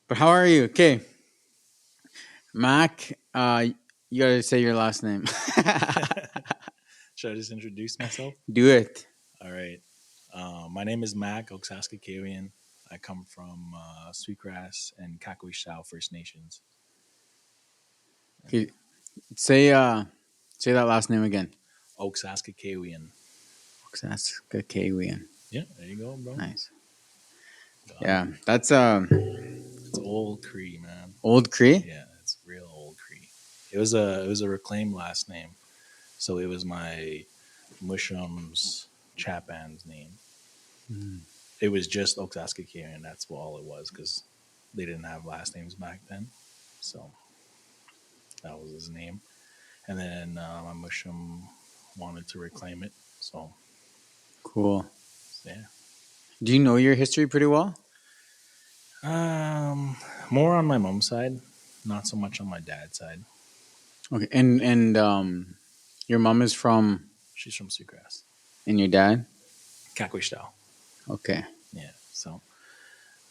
But how are you? Okay, Mac. You gotta say your last name. Should I just introduce myself? Do it. All right. My name is Mac Oksasikewiyin. I come from Sweetgrass and Kakwishaw First Nations. Okay, say that last name again. Oksasikewiyin. Oksasikewiyin. Yeah, there you go, bro. Nice. Got it. Yeah, that's It's old Cree, man. old Cree. Yeah, it's real old Cree. It was a reclaimed last name, so it was my Musham's Chapan's name. Mm. It was just Oksasikewiyin. That's all it was because they didn't have last names back then. So that was his name. And then my mushroom wanted to reclaim it. So Cool. yeah, Do you know your history pretty well? um, more on my mom's side, not so much on my dad's side. Okay, and your mom is from, She's from Seacrest, and your dad. Kakwishtao. Okay. Yeah, so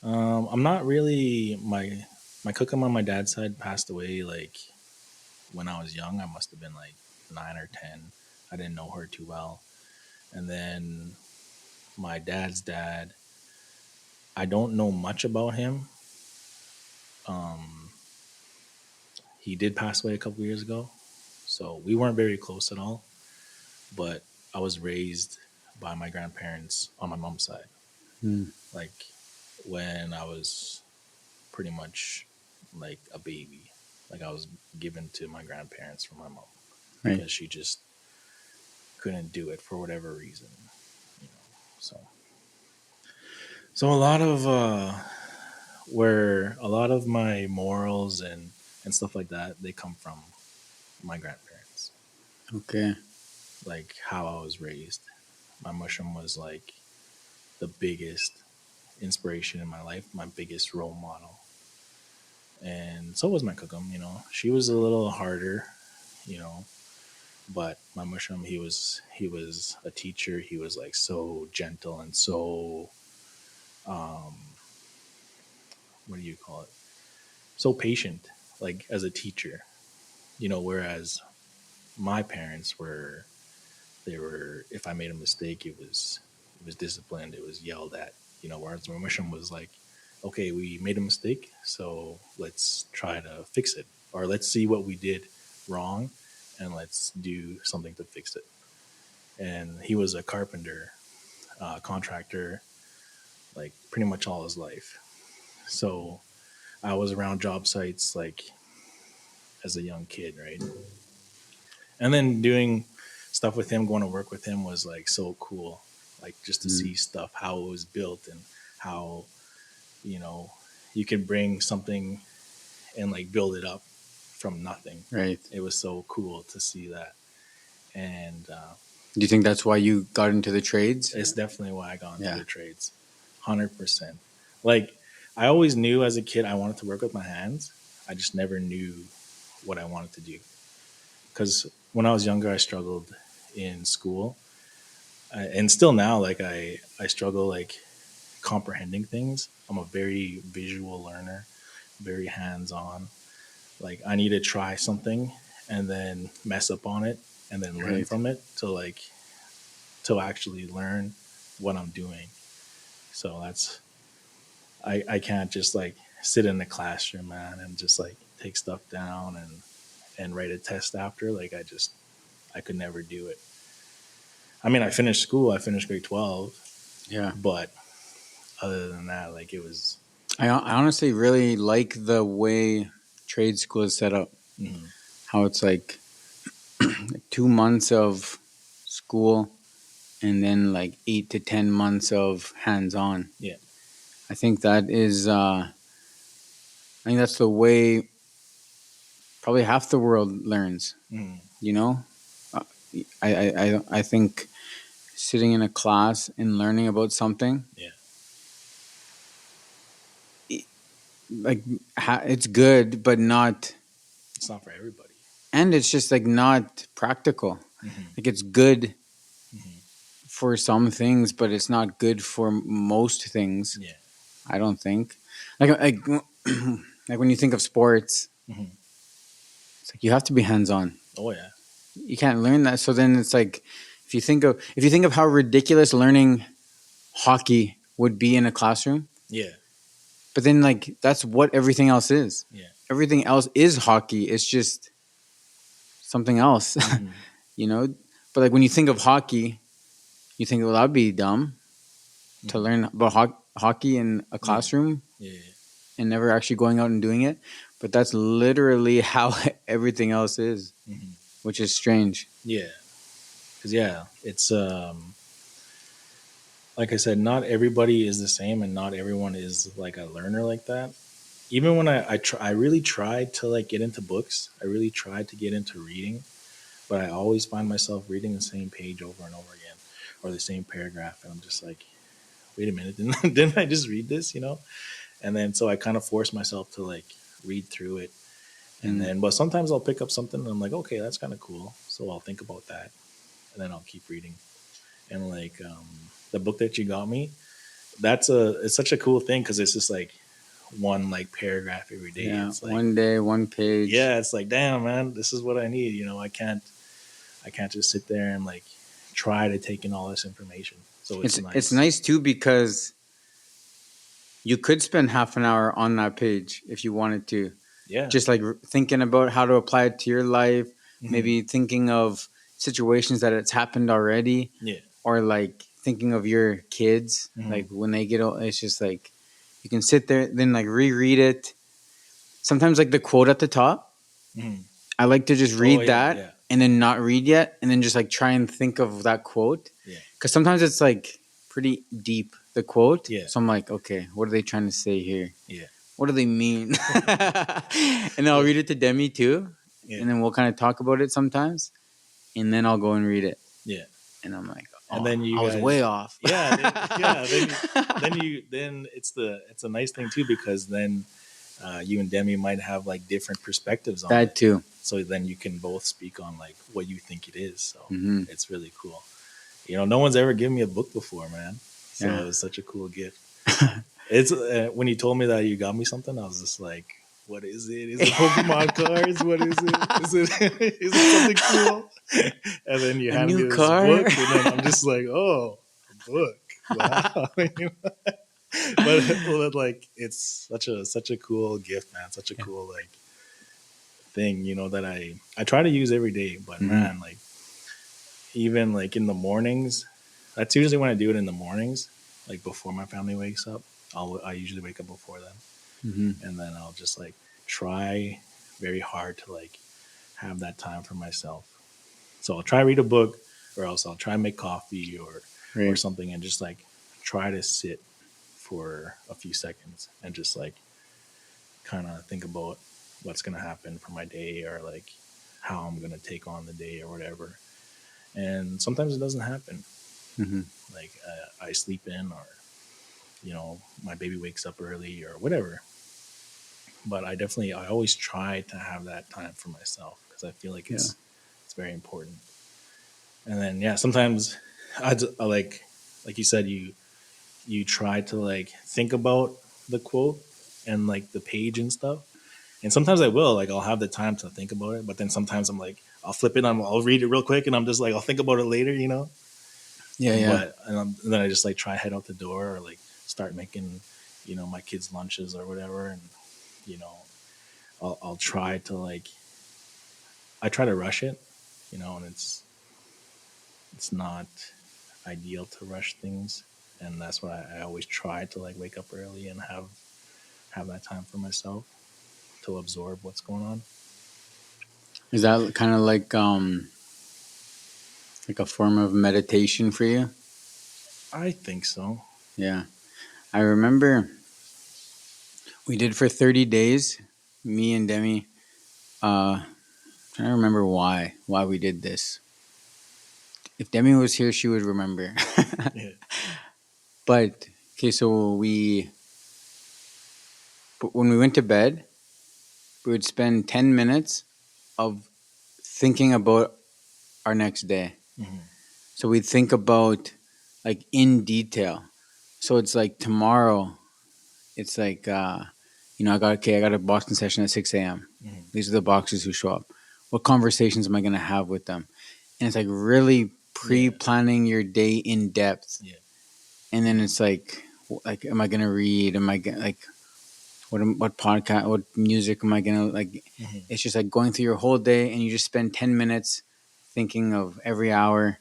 I'm not really my cookum on my dad's side passed away like when I was young. I must have been like 9 or 10. I didn't know her too well, and then my dad's dad. I don't know much about him. Um, he did pass away a couple years ago, so we weren't very close at all. But I was raised by my grandparents on my mom's side. Mm. Like when I was pretty much like a baby, like I was given to my grandparents from my mom Right. because she just couldn't do it for whatever reason, you know. So a lot of where a lot of my morals and stuff like that they come from my grandparents, Okay. like how I was raised. My mushroom was like the biggest inspiration in my life, my biggest role model. And so was my cookum, She was a little harder, you know, but my mushroom, he was a teacher. He was like so gentle and so um what do you call it? So patient, like as a teacher, whereas my parents were they were if I made a mistake, it was disciplined, it was yelled at, whereas my mushroom was like, okay, we made a mistake, so let's try to fix it, or let's see what we did wrong, and let's do something to fix it. And he was a carpenter, contractor, like pretty much all his life. So I was around job sites like as a young kid, right? And then doing stuff with him, going to work with him was like so cool. Like just to Mm. see stuff, how it was built, and how, you know, you can bring something and like build it up from nothing. Right. It was so cool to see that. And Do you think that's why you got into the trades? it's definitely why I got into Yeah. the trades. 100%. Like, I always knew as a kid I wanted to work with my hands. I just never knew what I wanted to do. Because when I was younger, I struggled in school. And still now, like, I struggle, like, comprehending things. I'm a very visual learner, very hands on. Like, I need to try something and then mess up on it and then learn Right. from it to actually learn what I'm doing. So I can't just like sit in the classroom, man, and just like take stuff down and write a test after. Like I could never do it. I mean, I finished school, I finished grade 12, Yeah. but other than that, like it was. I honestly really like the way trade school is set up. Mm, How it's like 2 months of school and then like 8 to 10 months of hands on. yeah, I think that is. I think that's the way probably half the world learns. mm, You know, Uh, I think sitting in a class and learning about something yeah, like it's good, but not. it's not for everybody. And it's just like not practical. Hmm. Like it's good Hmm. for some things, but it's not good for most things. Yeah, I don't think. Like like when you think of sports, Hmm. it's like you have to be hands on. Oh yeah. You can't learn that. So then it's like if you think of how ridiculous learning hockey would be in a classroom, Yeah. but then like that's what everything else is. Yeah. Everything else is hockey. It's just something else, Hmm. you know. But like when you think of hockey, you think, well, that'd be dumb to Hmm. learn about hockey in a Yeah. classroom Yeah. and never actually going out and doing it. But that's literally how everything else is, Hmm. which is strange. Yeah. Because yeah, it's like I said, not everybody is the same, and not everyone is like a learner like that. Even when I really tried to like get into books. I really tried to get into reading, but I always find myself reading the same page over and over again, or the same paragraph, and I'm just like, wait a minute, didn't I just read this? And then so I kind of force myself to like read through it, and Mm. then but sometimes I'll pick up something and I'm like, okay, that's kind of cool, so I'll think about that, and then I'll keep reading. And like the book that you got me, it's such a cool thing because it's just like one like paragraph every day. Yeah, It's like, one day, one page. yeah, it's like, damn man, this is what I need. I can't just sit there and like try to take in all this information. So it's It's nice. nice too because you could spend half an hour on that page if you wanted to, Yeah. just like thinking about how to apply it to your life, Hmm. maybe thinking of situations that it's happened already, Yeah. or like thinking of your kids, Hmm. like when they get old. It's just like you can sit there, then like reread it. Sometimes like the quote at the top, Hmm. I like to just Oh read yeah, that yeah, and then not read yet, and then just like try and think of that quote, yeah, because sometimes it's like pretty deep, the quote. yeah, So I'm like, okay, what are they trying to say here? yeah, What do they mean? And then I'll yeah, read it to Demi too, yeah, and then we'll kind of talk about it sometimes, and then I'll go and read it, yeah. and I'm like, And oh, then you I was way guys, off. yeah, yeah. Then it's a nice thing too because then you and Demi might have like different perspectives on That it. too. So then you can both speak on like what you think it is. So Hmm. it's really cool. No one's ever given me a book before, man. So Yeah. it was such a cool gift. It's when you told me that you got me something, I was just like, "What is it? Is it Pokemon cards? What is it? Is it is it something cool?" And then you A handed new me this car. book, and then I'm just like, "Oh, a book! Wow!" But like, it's such a cool gift, man. Such a Yeah. cool like thing, that I try to use every day. But Hmm. man, like even like in the mornings, that's usually when I do it in the mornings, like before my family wakes up. I usually wake up before them, Hmm. and then I'll just like try very hard to like have that time for myself. So I'll try read a book, or else I'll try make coffee or Right. something, and just like try to sit for a few seconds and just like kind of think about what's gonna happen for my day or like how I'm gonna take on the day or whatever. And sometimes it doesn't happen. Hmm. Like I sleep in, or my baby wakes up early or whatever. But I always try to have that time for myself because I feel like Yeah. it's very important. And then yeah, sometimes I like you said, you try to like think about the quote and like the page and stuff. And sometimes I will, like I'll have the time to think about it, but then sometimes I'm like I'll flip it, I'll read it real quick, and I'm just like I'll think about it later. Yeah. Yeah. And then I just like try head out the door or like start making my kids lunches or whatever, and you know I'll try to like I try to rush it, and it's not ideal to rush things, and that's why I always try to like wake up early and have that time for myself to absorb what's going on. Is that kind of like a form of meditation for you? I think so. Yeah. I remember we did for 30 days, me and Demi. Trying to remember why we did this. If Demi was here, she would remember. Yeah. But okay, so when we went to bed, we would spend 10 minutes of thinking about our next day. Hmm. So we'd think about like in detail. So it's like tomorrow, it's like I got a boxing session at 6 a.m. Mm-hmm. These are the boxers who show up. What conversations am I going to have with them? And it's like really pre-planning your day in depth. Yeah. And then it's like, am I going to read? Am I gonna, like, what podcast, what music am I going to, like, Mm-hmm. it's just like going through your whole day and you just spend 10 minutes thinking of every hour,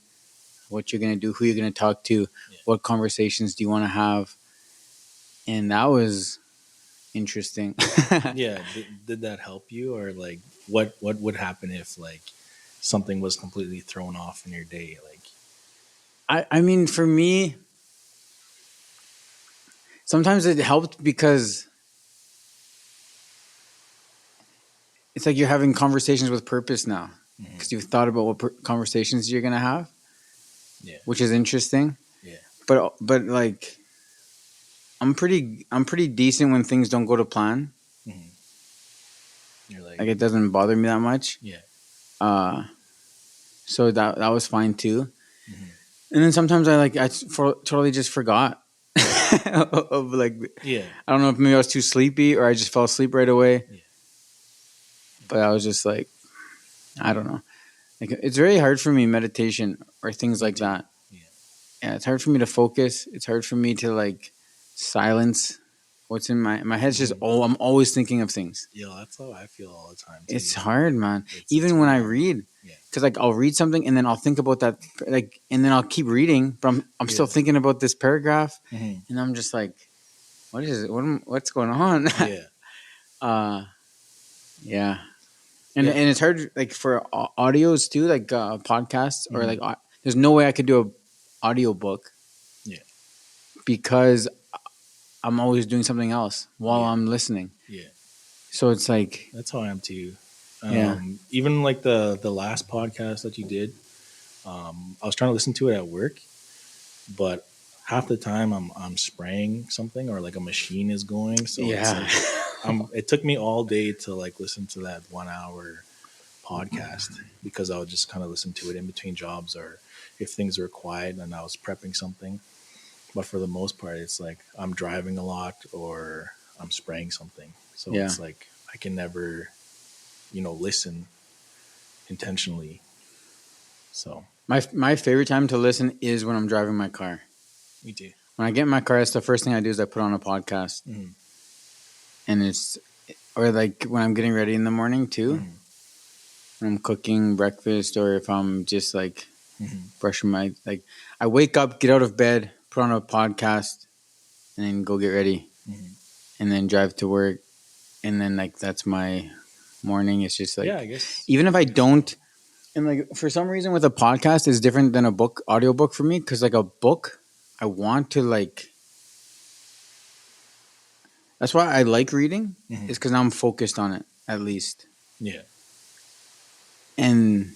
what you're going to do, who you're going to talk to, what conversations do you want to have. And that was interesting. Yeah. Did that help you, or like what would happen if like something was completely thrown off in your day? Like, I mean, for me, sometimes it helped because it's like you're having conversations with purpose now because you've thought about what conversations you're going to have, yeah, which is interesting. yeah, But like, I'm pretty decent when things don't go to plan. mm-hmm. You're like, Like, it doesn't bother me that much. yeah, Uh, so that was fine too. mm-hmm. And then sometimes totally just forgot of like, yeah, I don't know if maybe I was too sleepy or I just fell asleep right away. yeah, But I was just like, I don't know. Like, it's very hard for me, meditation or things like that. yeah. Yeah, it's hard for me to focus. It's hard for me to like silence what's in my head's just, I'm always thinking of things. Yo, that's how I feel all the time too. It's hard, man. It's Even when I hard. read, Yeah. because like I'll read something and then I'll think about that, like, and then I'll keep reading, but I'm still thinking about this paragraph, and I'm just like, what is it? What's going on? Yeah. Yeah. And it's hard, like, for audios too, like podcasts or like there's no way I could do a audiobook. Yeah. Because I'm always doing something else while I'm listening. Yeah. So it's like, That's how I am too. Yeah. Even like the last podcast that you did, I was trying to listen to it at work, but half the time I'm spraying something or like a machine is going. So it's like, it took me all day to like listen to that 1 hour podcast because I would just kind of listen to it in between jobs or if things were quiet and I was prepping something. But for the most part, it's like I'm driving a lot or I'm spraying something. So it's like I can never, listen intentionally. So my favorite time to listen is when I'm driving my car. me too. When I get in my car, it's the first thing I do is I put on a podcast. And or like when I'm getting ready in the morning too. When I'm cooking breakfast or if I'm just like brushing like, I wake up, get out of bed, put on a podcast, and then go get ready. And then drive to work. And then like that's my morning. It's just like, I guess even if I don't, and like for some reason with a podcast is different than a audiobook for me, because like a book, I want to like, that's why I like reading, is because now I'm focused on it at least. Yeah. And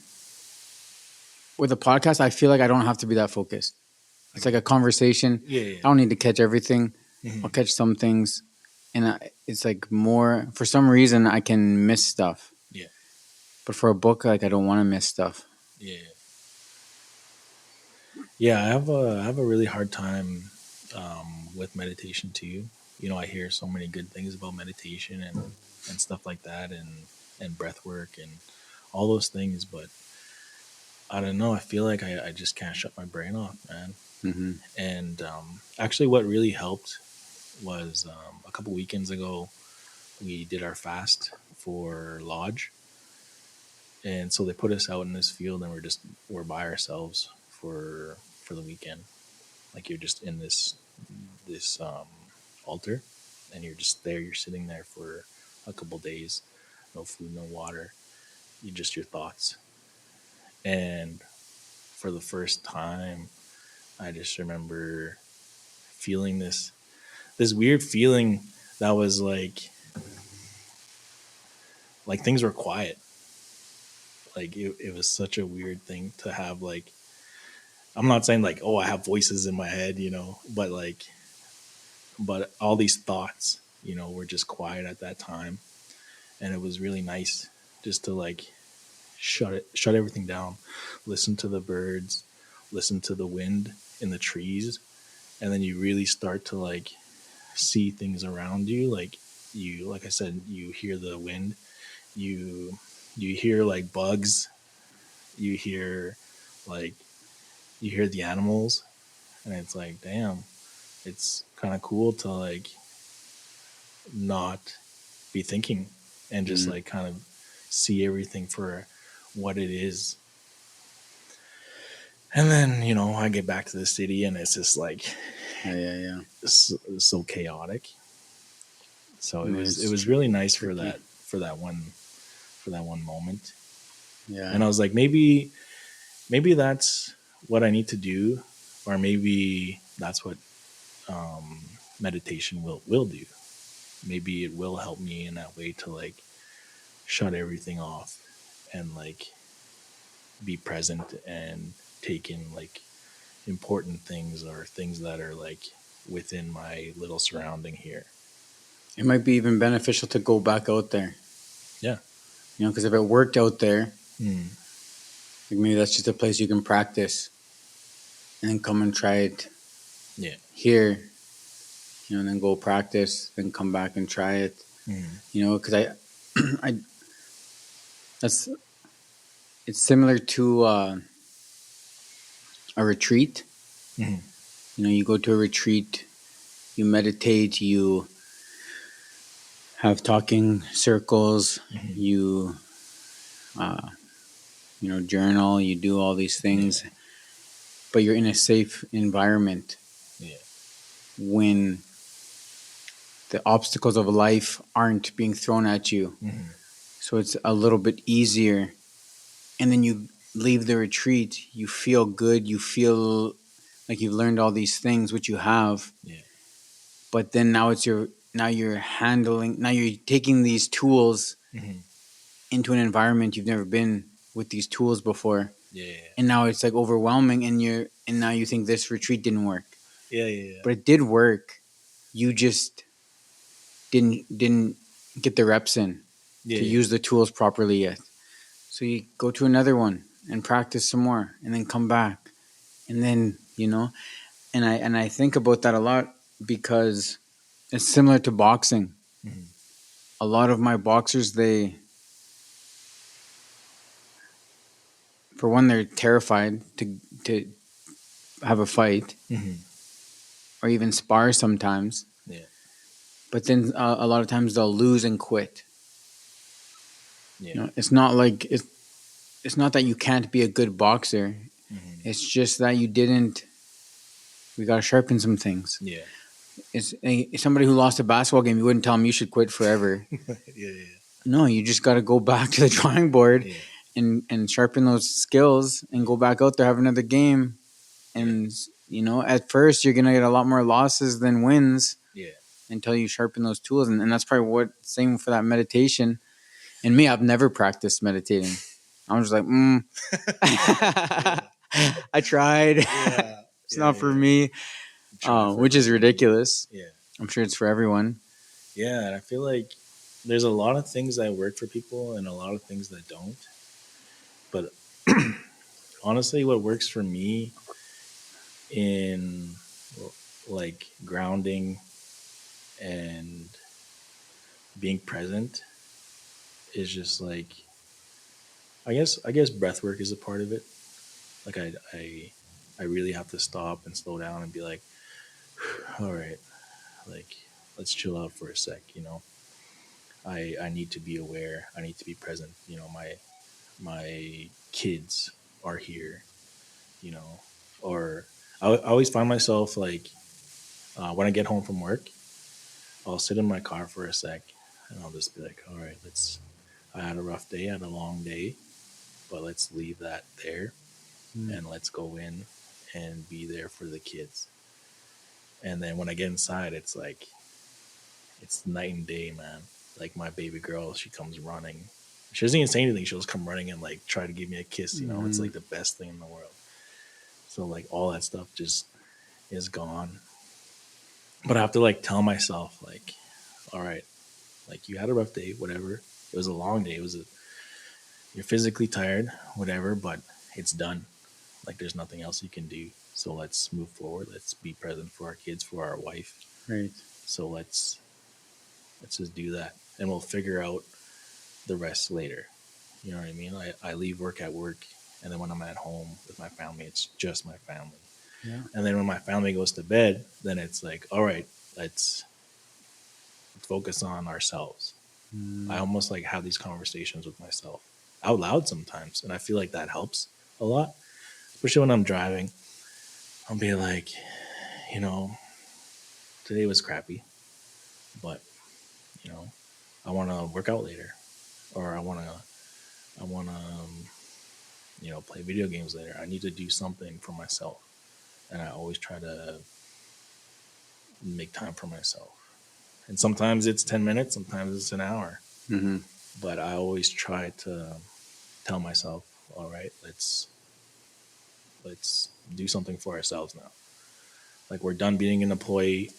with a podcast, I feel like I don't have to be that focused. It's like a conversation. Yeah. I don't need to catch everything. I'll catch some things. And it's like more, for some reason, I can miss stuff. Yeah. But for a book, like, I don't want to miss stuff. Yeah. Yeah, I have a really hard time with meditation too. I hear so many good things about meditation and stuff like that and breath work and all those things, but I don't know. I feel like I just can't shut my brain off, man. And actually, what really helped was a couple weekends ago, we did our fast for Lodge. And so they put us out in this field and we're by ourselves for the weekend. Like you're just in this altar and you're just there, you're sitting there for a couple days, no food, no water, your thoughts. And for the first time, I just remember feeling this weird feeling that was like things were quiet. Like it was such a weird thing to have. Like, I'm not saying like, oh, I have voices in my head, but all these thoughts, were just quiet at that time. And it was really nice just to like shut everything down, listen to the birds, listen to the wind in the trees. And then you really start to like see things around you. Like you, like I said, you hear the wind, you you hear like bugs, you hear like you hear the animals, and it's like, damn, it's kind of cool to like not be thinking and just Mm. like kind of see everything for what it is. And then, I get back to the city and it's just like Yeah. so chaotic. So it No, was it it's was really nice for tricky. that one moment. Yeah. And I was like, maybe that's what I need to do, or maybe that's what meditation will do. Maybe it will help me in that way to like shut everything off and like be present and take in like important things or things that are like within my little surrounding here. It might be even beneficial to go back out there. Yeah. Because if it worked out there, Mm. like maybe that's just a place you can practice, and then come and try it Yeah. here. And then go practice, then come back and try it. Mm. Because I that's it's similar to a retreat. Mm. You go to a retreat, you meditate, you have talking circles, Mm. you uh, journal, you do all these Yeah. things, but you're in a safe environment Yeah. when the obstacles of life aren't being thrown at you. Mm. So it's a little bit easier. And then you leave the retreat, you feel good, you feel like you've learned all these things, which you have, Yeah. but then now you're handling, now you're taking these tools Mm. into an environment you've never been with these tools before. Yeah. And now it's like overwhelming, and now you think this retreat didn't work. Yeah. Yeah. But it did work. You just didn't get the reps in Yeah. to Yeah. use the tools properly yet. So you go to another one and practice some more, and then come back, and then and I think about that a lot because it's similar to boxing. Mm. A lot of my boxers, for one, they're terrified to have a fight Mm. or even spar sometimes. Yeah. But then a lot of times they'll lose and quit. Yeah. It's not like it's not that you can't be a good boxer. Mm. It's just that you didn't. We got to sharpen some things. Yeah. It's somebody who lost a basketball game. You wouldn't tell them you should quit forever. Yeah. No, you just got to go back to the drawing board Yeah. and sharpen those skills and go back out there, have another game. Yeah. And at first you're gonna get a lot more losses than wins Yeah. until you sharpen those tools. And that's probably what same for that meditation. And me, I've never practiced meditating. I'm just like, Yeah. I tried. Yeah. It's Yeah. not for Yeah. me, You try for a which is couple of days. ridiculous. Yeah. I'm sure it's for everyone. Yeah. And I feel like there's a lot of things that work for people and a lot of things that don't. But honestly, what works for me in like grounding and being present is just like, I guess breath work is a part of it. Like I really have to stop and slow down and be like, all right, like let's chill out for a sec. I need to be aware. I need to be present. My kids are here. You know, or I always find myself like when I get home from work, I'll sit in my car for a sec and I'll just be like, all right, let's. I had a rough day, I had a long day, but let's leave that there Mm. and let's go in and be there for the kids. And then when I get inside, it's like it's night and day, man. Like my baby girl, she comes running. She doesn't even say anything. She'll just come running and like try to give me a kiss. It's Mm. like the best thing in the world. So like all that stuff just is gone. But I have to like tell myself like, all right, like you had a rough day, whatever. It was a long day. You're physically tired, whatever, but it's done. Like there's nothing else you can do. So let's move forward. Let's be present for our kids, for our wife. Right. So let's Let's just do that, and we'll figure out the rest later. You know what I mean? I leave work at work, and then when I'm at home with my family, it's just my family. Yeah. And then when my family goes to bed, then it's like, all right, let's focus on ourselves. I Mm. almost like have these conversations with myself out loud sometimes, and I feel like that helps a lot, especially when I'm driving. I'll be like, you know, today was crappy, but you know, I want to work out later, or I want to, play video games later. I need to do something for myself, and I always try to make time for myself. And sometimes it's 10 minutes, sometimes it's an hour, Mm-hmm. but I always try to tell myself, all right, let's do something for ourselves now. Like we're done being an employee,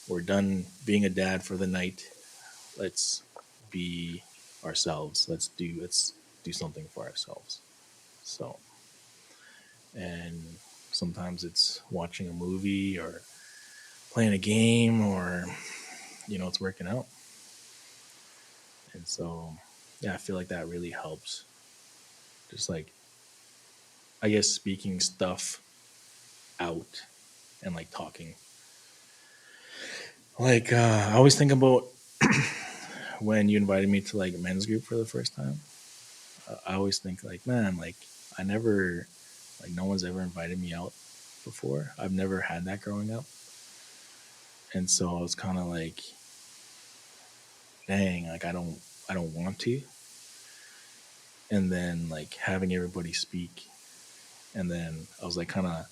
we're done being a dad for the night. Let's be ourselves. Let's do something for ourselves. So, and sometimes it's watching a movie or playing a game, or it's working out. And so, yeah, I feel like that really helps. Just like, I guess, speaking stuff out and like talking. Like, I always think about when you invited me to like men's group for the first time. I always think like, man, like I never, like no one's ever invited me out before. I've never had that growing up. And so I was kind of like, dang, like I don't want to. And then like having everybody speak, and then I was like kind of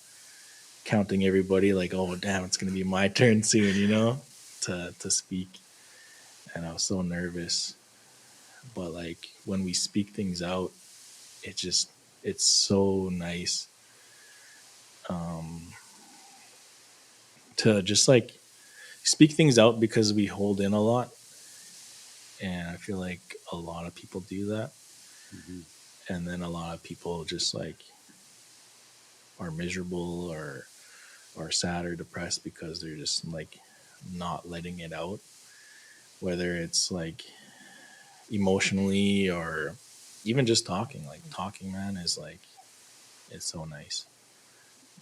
counting everybody, like, oh damn, it's gonna be my turn soon, to speak. And I was so nervous, but like when we speak things out, it just it's so nice, um, to just like speak things out because we hold in a lot, and I feel like a lot of people do that, Mm-hmm. and then a lot of people just like are miserable or sad or depressed because they're just like not letting it out, whether it's like emotionally or even just talking. Like talking, man, is like it's so nice.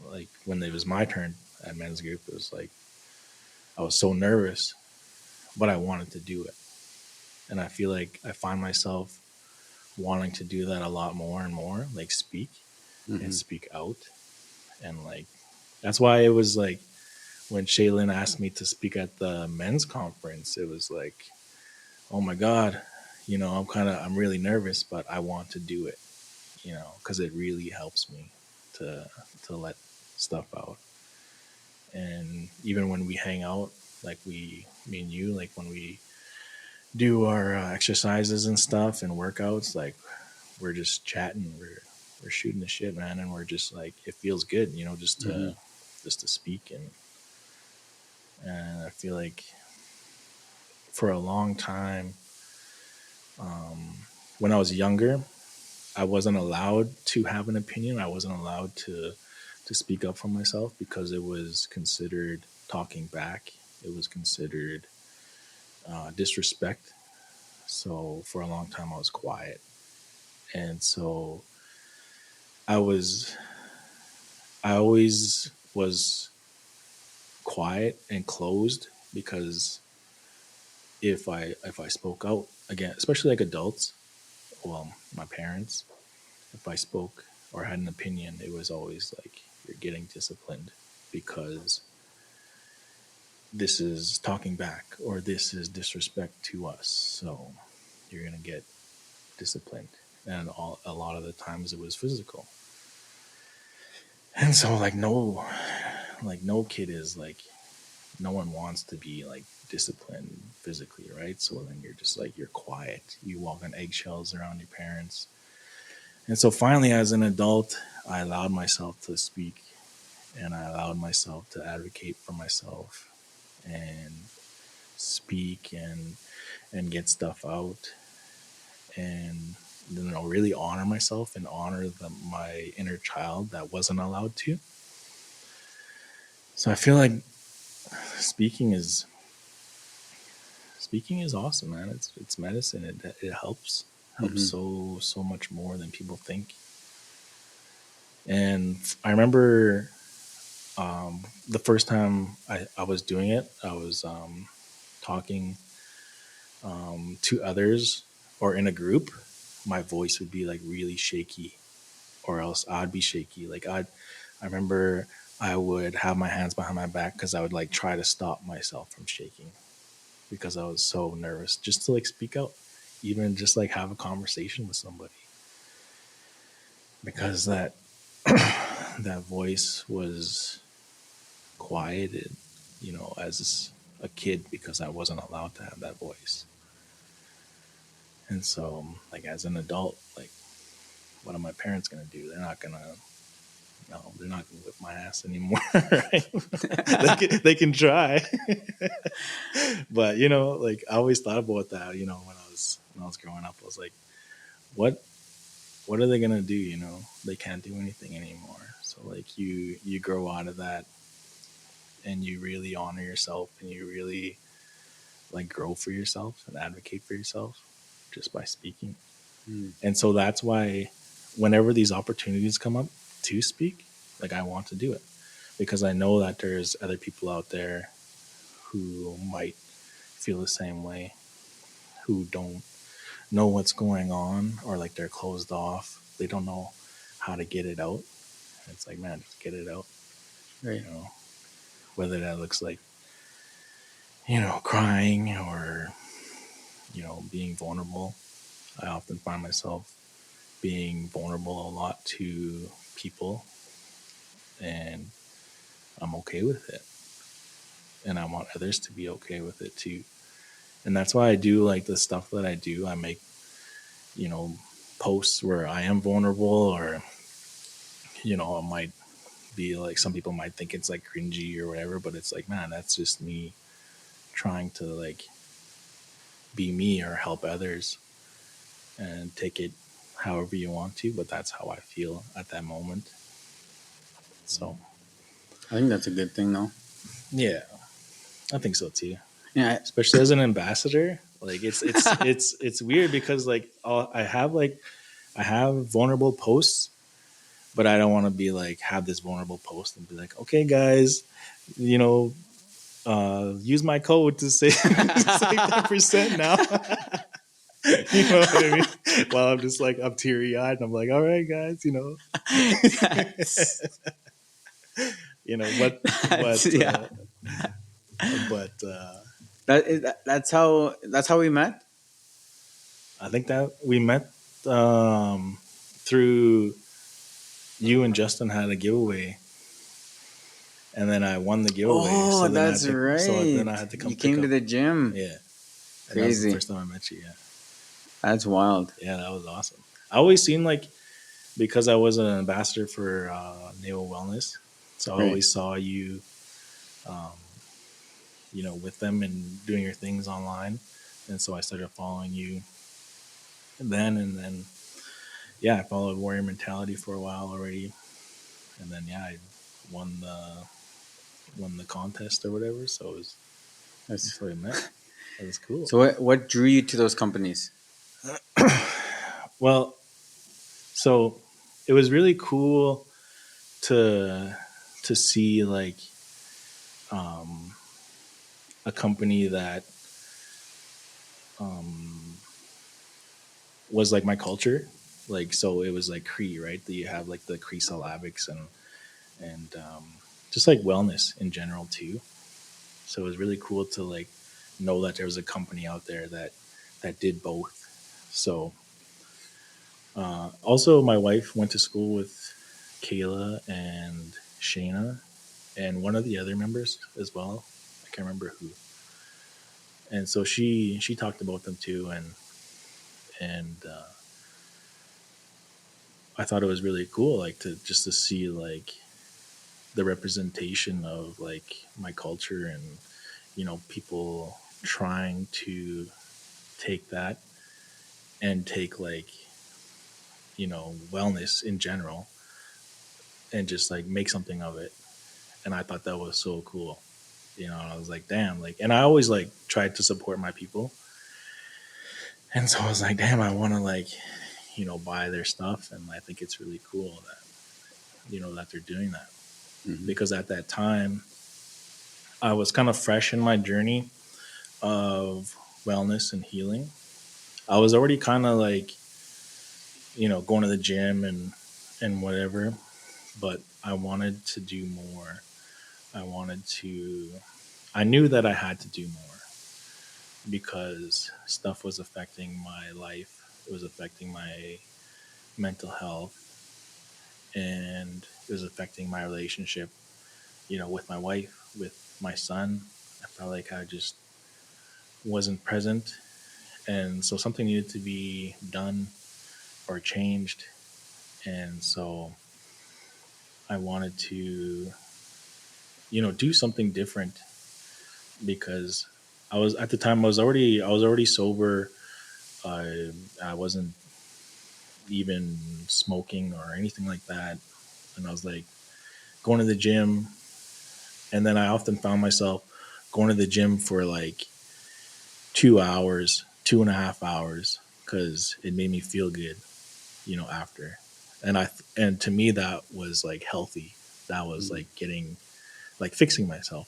Like when it was my turn at men's group, it was like I was so nervous, but I wanted to do it, and I feel like I find myself wanting to do that a lot more and more, like speak and Mm-hmm. speak out. And like that's why it was like when Shaylin asked me to speak at the men's conference, it was like, oh my God, I'm really nervous, but I want to do it, because it really helps me to to let stuff out. And even when we hang out, like me and you, like when we do our exercises and stuff and workouts, like we're just chatting, we're shooting the shit, man, and we're just like it feels good, Mm-hmm. just to speak. And I feel like for a long time, um, when I was younger, I wasn't allowed to have an opinion. I wasn't allowed to speak up for myself because it was considered talking back. It was considered disrespect. So for a long time, I was quiet, and so I was I always was quiet and closed because if I spoke out again, especially like adults, well, my parents, if I spoke or had an opinion, it was always like you're getting disciplined because this is talking back or this is disrespect to us. So you're gonna get disciplined, and a lot of the times it was physical. And so like no kid is like no one wants to be like disciplined physically, right? So then you're just like you're quiet. You walk on eggshells around your parents. And so finally as an adult, I allowed myself to speak, and I allowed myself to advocate for myself and speak and get stuff out, and really honor myself and honor my inner child that wasn't allowed to. So I feel like speaking is speaking is awesome, man. It's medicine. It helps Hmm. so much more than people think. And I remember the first time I was doing it, I was talking to others or in a group. My voice would be like really shaky, or else I'd be shaky. I remember I would have my hands behind my back because I would like try to stop myself from shaking because I was so nervous just to like speak out, even just like have a conversation with somebody, because that voice was quieted, as a kid because I wasn't allowed to have that voice. And so, like as an adult, like what are my parents gonna do? They're not gonna. No, they're not gonna whip my ass anymore. Right? they can try, but like I always thought about that. When I was growing up, I was like, what what are they gonna do? They can't do anything anymore. So like you grow out of that, and you really honor yourself, and you really like grow for yourself and advocate for yourself just by speaking. Mm. And so that's why whenever these opportunities come up to speak, like I want to do it because I know that there's other people out there who might feel the same way, who don't know what's going on, or like they're closed off. They don't know how to get it out. And it's like, man, just get it out, Right. you know, whether that looks like, crying or, being vulnerable. I often find myself being vulnerable a lot to people, and I'm okay with it. And I want others to be okay with it too. And that's why I do like the stuff that I do. I make, you know, posts where I am vulnerable, or, I might be like, some people might think it's like cringy or whatever, but it's like, man, that's just me trying to like be me or help others, and take it however you want to, but that's how I feel at that moment. So, I think that's a good thing, though. yeah, I think so too. Yeah. Especially as an ambassador, like it's weird because like I have vulnerable posts, but I don't want to be like have this vulnerable post and be like, okay, guys, you know, use my code to save save 10% now. You know what I mean? While I'm teary eyed and I'm like, all right, guys, that's, but that's but yeah. uh, but That's how we met. I think that we met through you and Justin had a giveaway, and then I won the giveaway. Oh, that's So right. then I had to come You pick came to up. the gym. Yeah, and that was the Crazy. first time I met you. Yeah, That's wild. yeah, that was awesome. I always seemed like, because I was an ambassador for Naval Wellness, so I Right. always saw you, um, with them and doing your things online, and so I started following you and then yeah, I followed Warrior Mentality for a while already, and then yeah, I won the contest or whatever. So That's that's how we met. That was cool. so. What drew you to those companies? Well, so it was really cool to see like um, a company that um, was like my culture. Like, so it was like Cree, right? That you have like the Cree syllabics and just like wellness in general too. So it was really cool to like know that there was a company out there that did both. So also, my wife went to school with Kayla and Shayna and one of the other members as well. I can't remember who. And so she talked about them too, and I thought it was really cool, like to see like the representation of like my culture, and people trying to take that and take like wellness in general and just like make something of it. And I thought that was so cool. I was like, damn, like, and I always like tried to support my people, and so I was like, damn, I want to like, buy their stuff, and I think it's really cool that that they're doing that Mm-hmm. because at that time I was kind of fresh in my journey of wellness and healing. I was already kind of like, going to the gym and whatever, but I wanted to do more. I wanted to I knew that I had to do more because stuff was affecting my life. It was affecting my mental health and it was affecting my relationship, with my wife, with my son. I felt like I just wasn't present. And so something needed to be done or changed. And so I wanted to, do something different because I was at the time I was already sober. I wasn't even smoking or anything like that. And I was like going to the gym. And then I often found myself going to the gym for like 2 hours, 2.5 hours, because it made me feel good, after. And to me, that was like healthy. That was Mm-hmm. like getting, like fixing myself.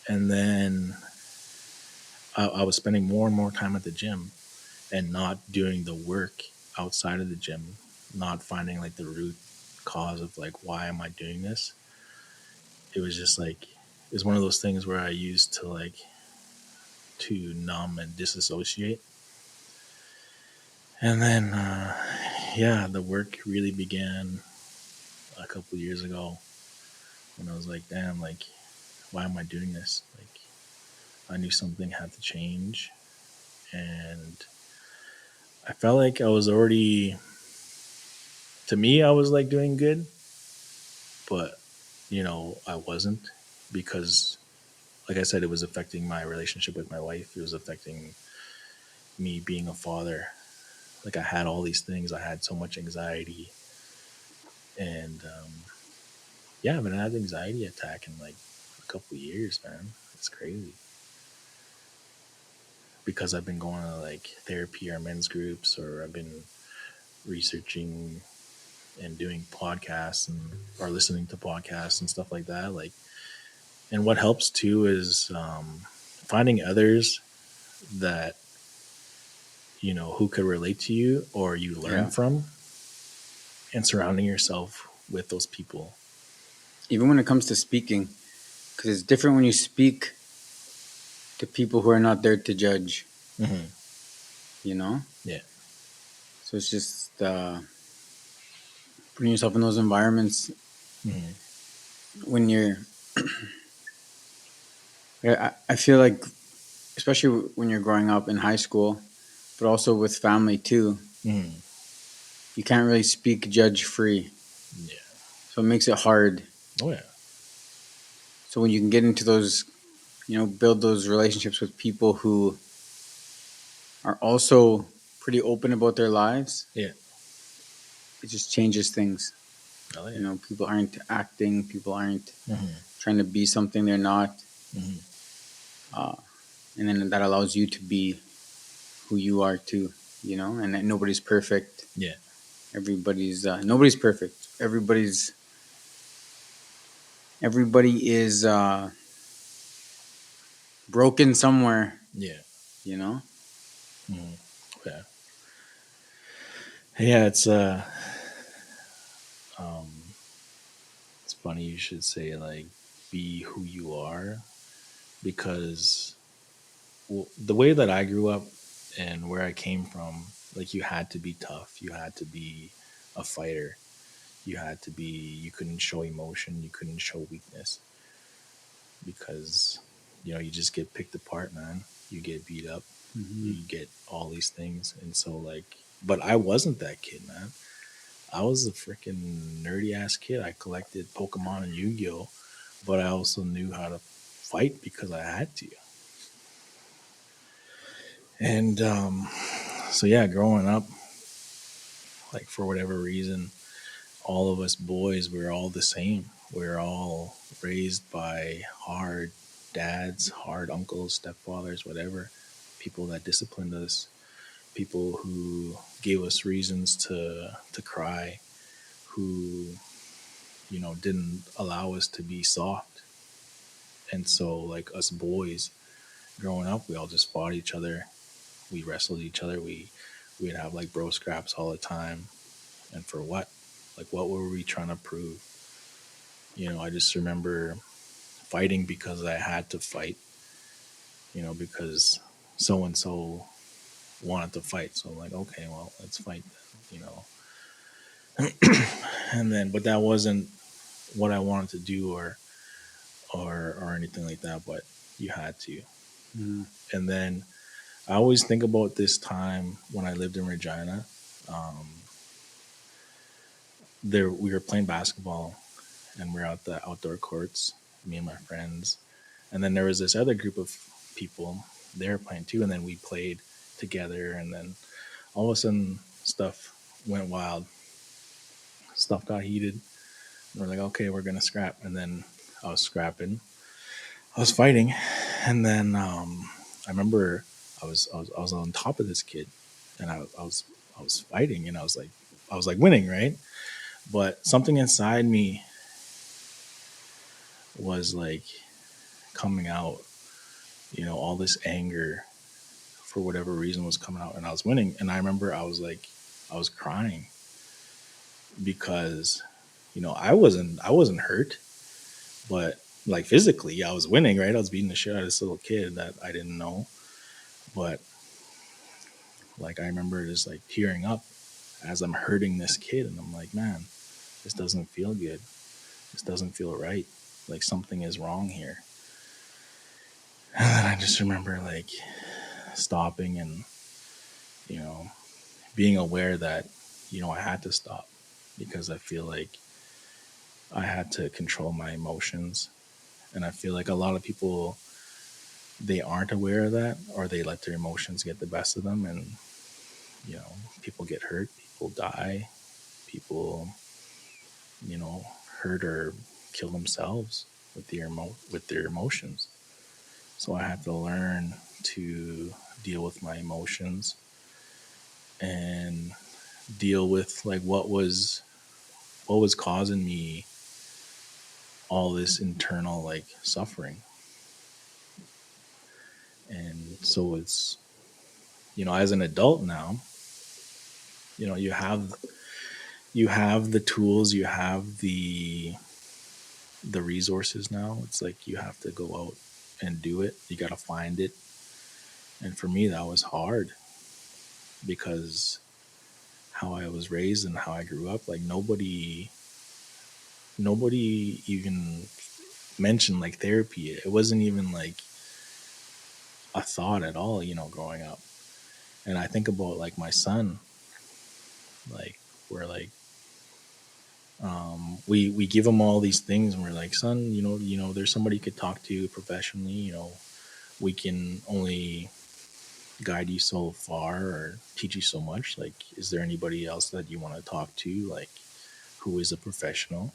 And then I was spending more and more time at the gym and not doing the work outside of the gym, not finding like the root cause of like, why am I doing this? It was just like, it's one of those things where I used to like to numb and disassociate. And then, yeah, the work really began a couple years ago when I was like, damn, like, why am I doing this? Like, I knew something had to change. And I felt like I was already, to me, I was like doing good, but, I wasn't because, like I said, it was affecting my relationship with my wife. It was affecting me being a father. Like, I had all these things. I had so much anxiety. And, yeah, I haven't had an anxiety attack in like a couple of years, man. It's crazy because I've been going to like therapy or men's groups, or I've been researching and doing podcasts and or listening to podcasts and stuff like that. Like, and what helps too is finding others that who could relate to you or you learn Yeah. from, and surrounding yourself with those people. Even when it comes to speaking, because it's different when you speak to people who are not there to judge, Mm-hmm. you know? Yeah. So it's just putting yourself in those environments Mm-hmm. when you're, I feel like, especially when you're growing up in high school, but also with family too, Mm-hmm. you can't really speak judge free. Yeah. So it makes it hard. Oh yeah. So when you can get into those, build those relationships with people who are also pretty open about their lives, Yeah. it just changes things. Oh yeah. People aren't acting, people aren't Mm-hmm. trying to be something they're not. Mm-hmm. Uh, and then that allows you to be who you are too, and that nobody's perfect. Yeah. Nobody's perfect. Everybody is broken somewhere, Yeah. you know? Mm-hmm. Yeah. Yeah. Um, it's funny you should say like be who you are because the way that I grew up and where I came from, like you had to be tough, you had to be a fighter, you couldn't show emotion, you couldn't show weakness because you just get picked apart, man. You get beat up, Mm-hmm. you get all these things, and so like, but I wasn't that kid, man. I was a freaking nerdy ass kid. I collected Pokemon and Yu Gi Oh, but I also knew how to fight because I had to. And so yeah, growing up, like for whatever reason, all of us boys were all the same. we're all raised by hard dads, hard uncles, stepfathers, whatever, people that disciplined us, people who gave us reasons to cry, who didn't allow us to be soft. And so, like us boys growing up, we all just fought each other. We wrestled each other. We'd have like bro scraps all the time. And for what? Like, what were we trying to prove? I just remember fighting because I had to fight. Because so and so wanted to fight. So I'm like, okay, well, let's fight then. And then, but that wasn't what I wanted to do, or anything like that. But you had to. Mm. And then I always think about this time when I lived in Regina. Um, there we were playing basketball, and we are at the outdoor courts, me and my friends. And then there was this other group of people, they were playing too, and then we played together. And then all of a sudden, stuff went wild. Stuff got heated. And we're like, okay, we're gonna scrap. And then I was scrapping, I was fighting, and then I remember I was on top of this kid, and I was fighting, and I was like winning, right? But something inside me was like coming out. All this anger for whatever reason was coming out, and I was winning. And I remember I was crying because I wasn't hurt, but like physically I was winning, right? I was beating the shit out of this little kid that I didn't know. But like I remember just like tearing up as I'm hurting this kid, and I'm like, man, this doesn't feel good. This doesn't feel right. Like something is wrong here. And then I just remember like stopping and you know being aware that I had to stop, because I feel like I had to control my emotions. And I feel like a lot of people, they aren't aware of that, or they let their emotions get the best of them. And people get hurt, people die, people hurt or kill themselves with their emotions. So I had to learn to deal with my emotions and deal with like what was causing me all this internal like suffering. And so it's as an adult now, you have the tools, you have the resources now. It's like you have to go out and do it. You got to find it. And for me, that was hard because how I was raised and how I grew up, like nobody even mentioned like therapy. It wasn't even like a thought at all, growing up. And I think about like my son, like we're like we give him all these things, and we're like, son, there's somebody you could talk to professionally. We can only guide you so far or teach you so much. Like, is there anybody else that you want to talk to, like who is a professional?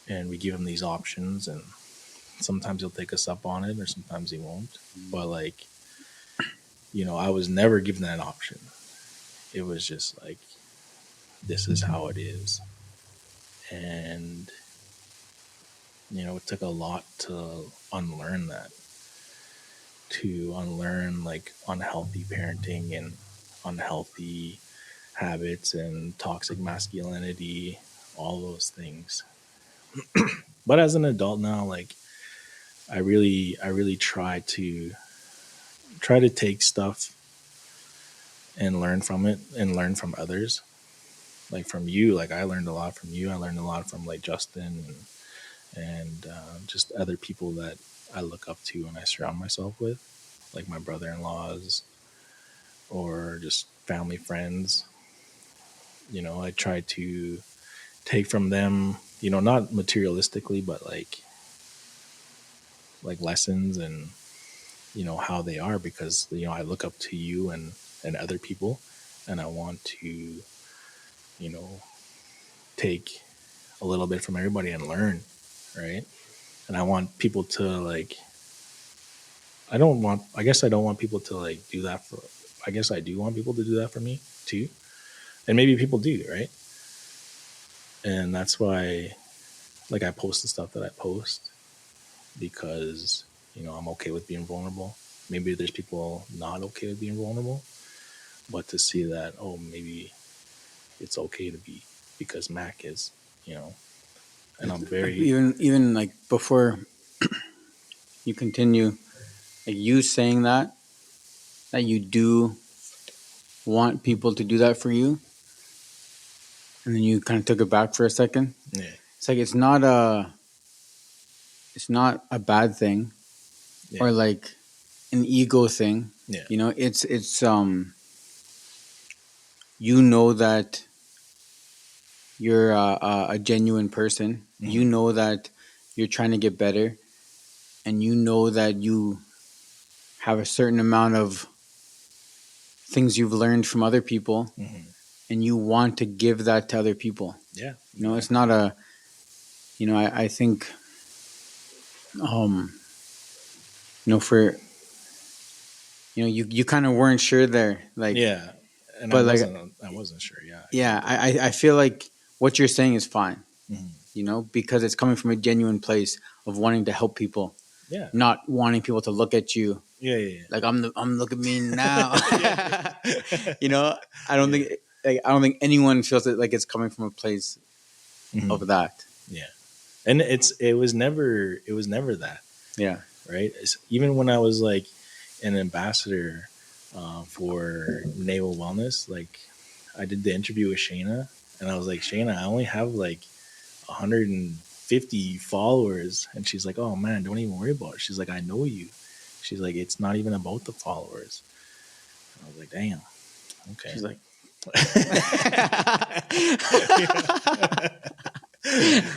And we give him these options, and sometimes he'll take us up on it, or sometimes he won't. But like, I was never given that option. It was just like, this is how it is. And it took a lot to unlearn that, to unlearn like unhealthy parenting and unhealthy habits and toxic masculinity, all those things. But as an adult now, like I really try to take stuff and learn from it and learn from others. Like from you, like I learned a lot from you. I learned a lot from like Justin and just other people that I look up to and I surround myself with, like my brother-in-laws or just family friends. I try to take from them, not materialistically, but like lessons and how they are, because I look up to you and other people, and I want to you know take a little bit from everybody and learn, right? And I want people to like, I guess I don't want people to like do that for, I guess I do want people to do that for me too. And maybe people do, right? And that's why, like, I post the stuff that I post because, I'm okay with being vulnerable. Maybe there's people not okay with being vulnerable, but to see that, oh, maybe it's okay to be because Mac is, and I'm very, Even like before you continue, like you saying that you do want people to do that for you, and then you kind of took it back for a second. yeah, It's like it's not a bad thing yeah, or like an ego thing. yeah, It's you know that you're a genuine person. You know that you're trying to get better, and you know that you have a certain amount of things you've learned from other people, and you want to give that to other people. yeah. It's not a, I think, for, you kind of weren't sure there, like, Yeah, and but like, I wasn't sure. Yeah, yeah, exactly. I feel like what you're saying is fine, Mhm. because it's coming from a genuine place of wanting to help people, Yeah, not wanting people to look at you yeah, yeah, like I'm look at me now. yeah. I don't Yeah. think I don't think anyone feels it like it's coming from a place Mhm. of that. Yeah, and it was never that, Yeah. right? Even when I was like an ambassador for Naval Wellness, like I did the interview with Shayna, and I was like, Shayna, I only have like 150 followers, and she's like, oh man, don't even worry about it. She's like, I know you. She's like, it's not even about the followers. And I was like, damn, okay. She's like,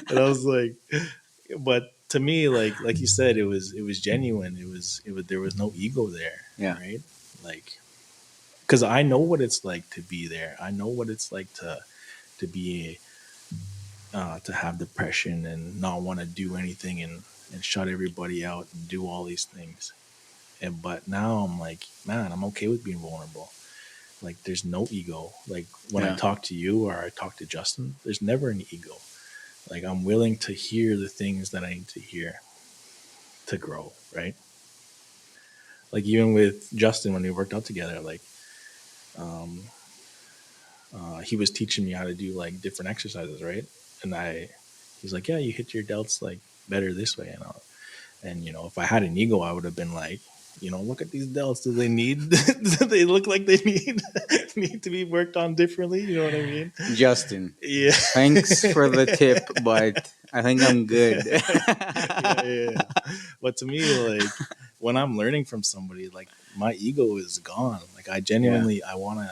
And I was like, but to me, like you said, it was genuine. It was there was no ego there, yeah. right? Like, because I know what it's like to be there. I know what it's like to be to have depression and not want to do anything and shut everybody out and do all these things. But now I'm like, man, I'm okay with being vulnerable. Like, there's no ego. Like when I Yeah. talk to you or I talk to Justin, there's never an ego. Like, I'm willing to hear the things that I need to hear to grow, right? Like, even with Justin, when we worked out together, like, um, he was teaching me how to do like different exercises, right? And he's like, yeah, you hit your delts like better this way, and if I had an ego, I would have been like, look at these delts. Do they need? Do they look like they need to be worked on differently? You know what I mean? Justin, Yeah. thanks for the tip, but I think I'm good. Yeah. But to me, like, when I'm learning from somebody, like, my ego is gone. Like, I genuinely, I wanna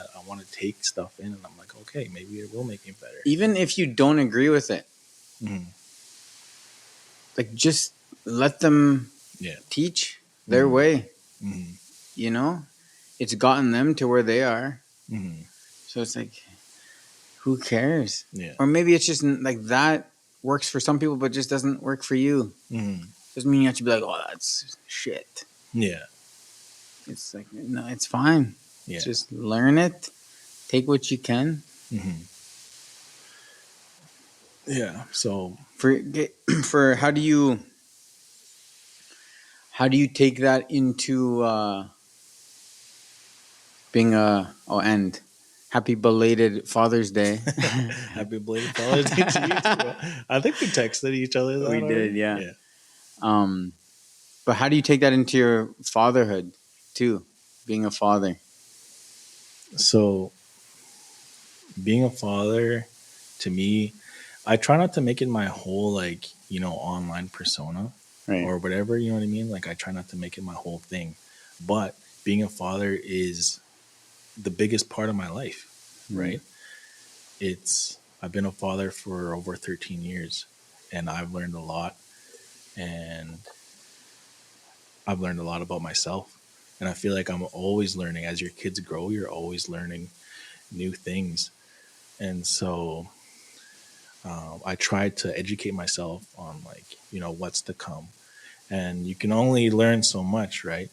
take stuff in, and I'm like, okay, maybe it will make me better. Even if you don't agree with it, Mhm. like just let them Yeah. teach their way. Mhm. It's gotten them to where they are. Mhm. So it's like, who cares? Yeah. Or maybe it's just like that works for some people, but just doesn't work for you. Mhm. Doesn't mean you have to be like, oh, that's shit. Yeah. It's like, no, it's fine. Yeah. Just learn it. Take what you can. Mhm. Yeah. So, For how do you take that into being and happy belated Father's Day. happy belated Father's Day to you too, bro. I think we texted each other that We already. did, yeah. Yeah. But how do you take that into your fatherhood too, being a father? So, being a father, to me, I try not to make it my whole, like, online persona Right. or whatever, you know what I mean? Like, I try not to make it my whole thing. But being a father is the biggest part of my life, right? I've been a father for over 13 years, and I've learned a lot, and I've learned a lot about myself. And I feel like I'm always learning. As your kids grow, you're always learning new things. And so I tried to educate myself on like what's to come, and you can only learn so much, right?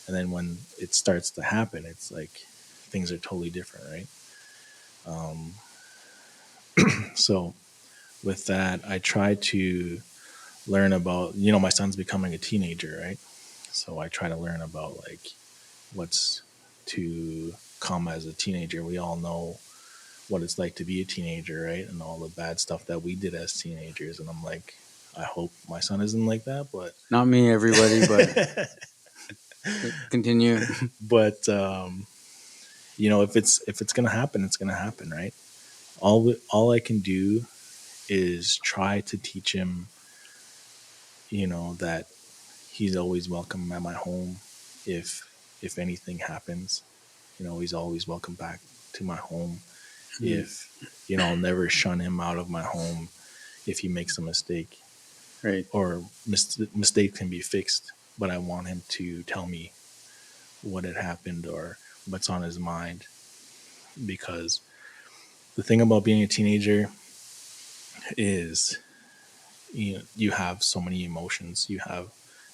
And then when it starts to happen, it's like things are totally different, right? Um, so with that, I try to learn about my son's becoming a teenager, right? So I try to learn about like what's to come as a teenager. We all know what it's like to be a teenager, right? And all the bad stuff that we did as teenagers. And I'm like, I hope my son isn't like that, but Not me, everybody, but continue. but if it's gonna happen, it's gonna happen, right? All I can do is try to teach him, that he's always welcome at my home. If anything happens, he's always welcome back to my home. Mm, If I'll never shun him out of my home if he makes a mistake, right. or mistake can be fixed, but I want him to tell me what had happened or what's on his mind. Because the thing about being a teenager is you have so many emotions you have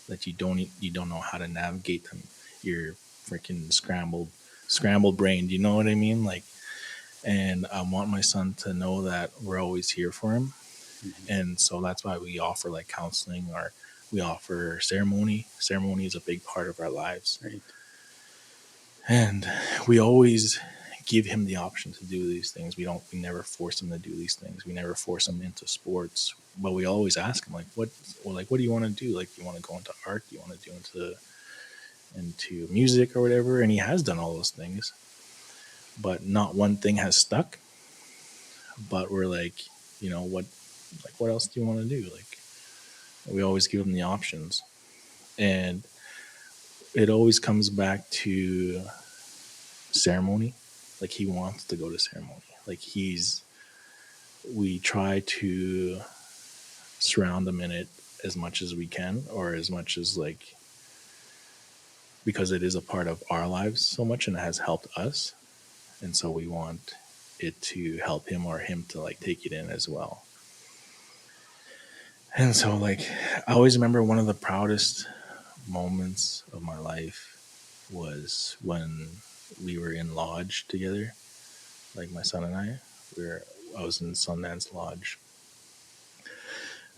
that you don't know how to navigate them. You're freaking scrambled brain, you know what I mean? Like, and I want my son to know that we're always here for him. Mhm. And so that's why we offer like counseling, or we offer ceremony is a big part of our lives. Right. And we always give him the option to do these things. We never force him to do these things. We never force him into sports, but we always ask him like, what do you want to do? Like, do you want to go into art? Do you want to do into music or whatever? And he has done all those things, but not one thing has stuck. But we're like, what else do you want to do? Like, we always give him the options. And it always comes back to ceremony. Like, he wants to go to ceremony. Like, we try to surround them in it as much as we can, or as much as like, because it is a part of our lives so much and it has helped us. And so we want it to help him, or him to like take it in as well. And so, like, I always remember one of the proudest moments of my life was when we were in lodge together, like my son and I was in Sundance Lodge,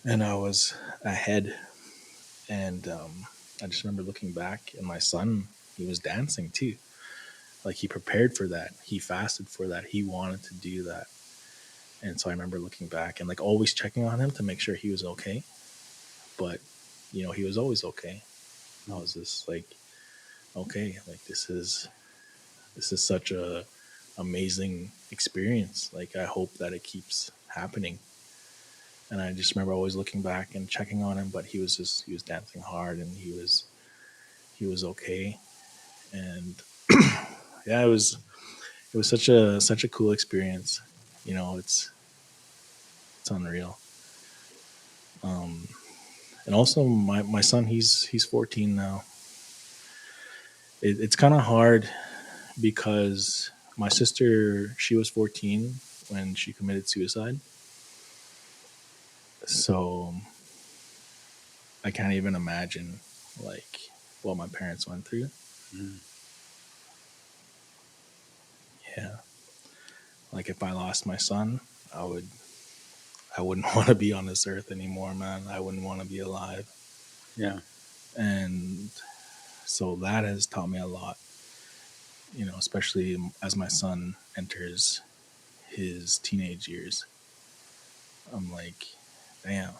and I was ahead. And I just remember looking back, and my son, he was dancing too. Like, he prepared for that. He fasted for that. He wanted to do that. And so I remember looking back and like always checking on him to make sure he was okay. But he was always okay. I was just like, okay, like, this is such a amazing experience. Like, I hope that it keeps happening. And I just remember always looking back and checking on him, but he was dancing hard, and he was okay. And yeah, it was such a cool experience. It's unreal. Um, and also my son, he's 14 now. It's kind of hard because my sister, she was 14 when she committed suicide. So I can't even imagine like what my parents went through. Mm, Yeah, like, if I lost my son, I would I wouldn't want to be on this earth anymore, man. I wouldn't want to be alive. yeah. And so that has taught me a lot, especially as my son enters his teenage years. I'm like, damn,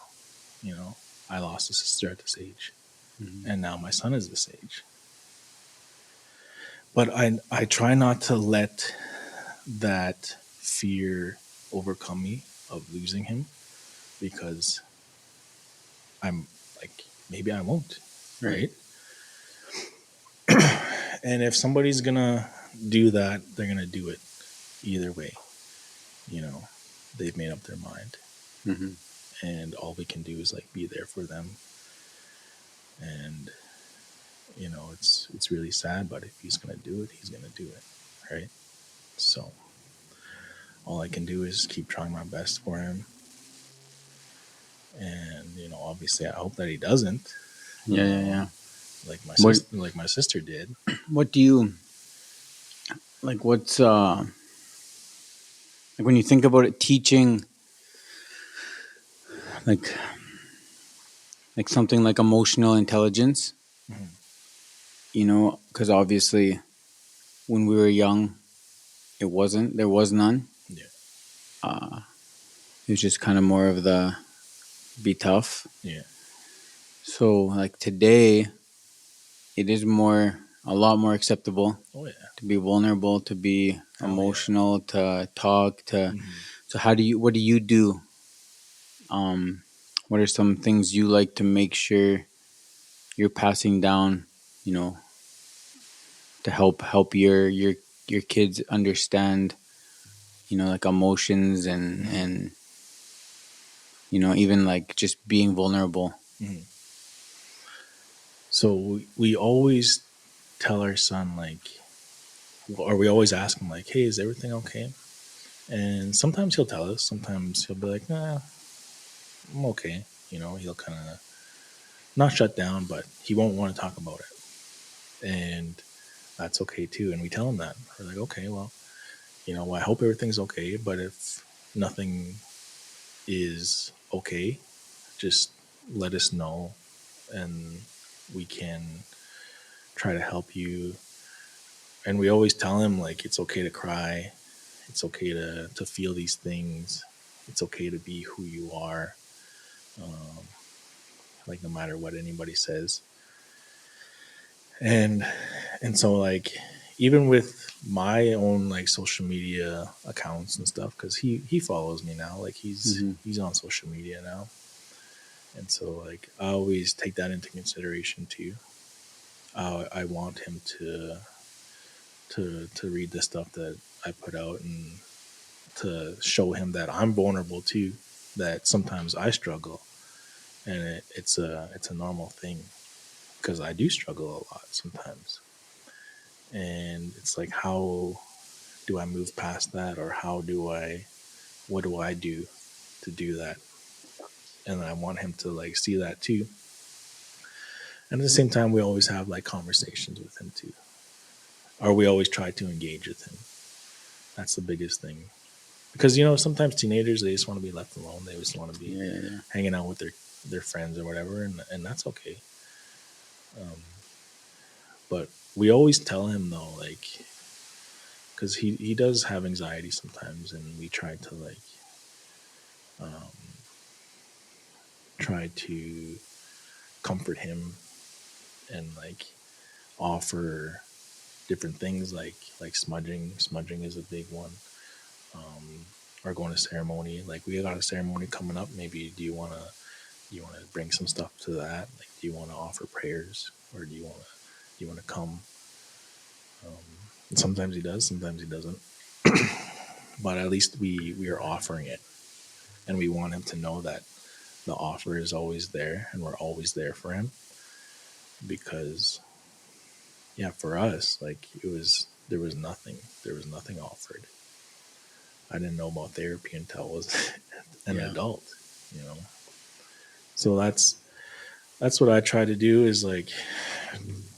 you know, I lost a sister at this age, Mhm. and now my son is this age. But I try not to let that fear overcome me of losing him, because I'm like, maybe I won't, Right. right? And if somebody's gonna do that, they're gonna do it either way. You know, they've made up their mind, Hmm. and all we can do is like be there for them. And it's really sad, but if he's gonna do it, he's gonna do it, right? So all I can do is keep trying my best for him, And obviously, I hope that he doesn't, Yeah, yeah, yeah. What like my sister did. what do you like? What's like when you think about it, teaching like something like emotional intelligence? Mhm. Because obviously when we were young, there was none. Yeah, Uh, it was just kind of more of the be tough. yeah, So like today, it is a lot more acceptable oh yeah, to be vulnerable, to be hell yeah. emotional, to talk, to. Hmm. So what do you do? Um, what are some things you like to make sure you're passing down? You know, to help your kids understand. Like emotions Hmm. and even like just being vulnerable. Hmm. So we always tell our son, like, or we always ask him, like, "Hey, is everything okay?" And sometimes he'll tell us. Sometimes he'll be like, "Nah, I'm okay." He'll kind of not shut down, but he won't want to talk about it, and that's okay too. And we tell him that we're like, "Okay, well, I hope everything's okay. But if nothing is okay, just let us know, and we can try to help you." And we always tell him, like, it's okay to cry, it's okay to feel these things, it's okay to be who you are, um, like no matter what anybody says. And so, like, even with my own like social media accounts and stuff, because he follows me now, like Mm-hmm. he's on social media now. And so, like, I always take that into consideration too. I want him to read the stuff that I put out, and to show him that I'm vulnerable too, that sometimes I struggle, and it's a normal thing, because I do struggle a lot sometimes. And it's like, how do I move past that, or what do I do to do that? And I want him to like see that too. And at the same time, we always have like conversations with him too, or we always try to engage with him. That's the biggest thing, because sometimes teenagers, they just want to be left alone. They just want to be Yeah, yeah, yeah. hanging out with their friends or whatever, and that's okay. Um, but we always tell him though, like, because he does have anxiety sometimes, and we um, try to comfort him, and like offer different things, like smudging. Smudging is a big one. Um, or going to ceremony. Like, we got a ceremony coming up. Maybe do you want to bring some stuff to that? Like, do you want to offer prayers, or do you want to come? And sometimes he does, sometimes he doesn't. But at least we are offering it, and we want him to know that the offer is always there, and we're always there for him. Because, yeah, for us, like, there was nothing offered. I didn't know about therapy until I was an Yeah. adult, you know. So that's what I try to do, is like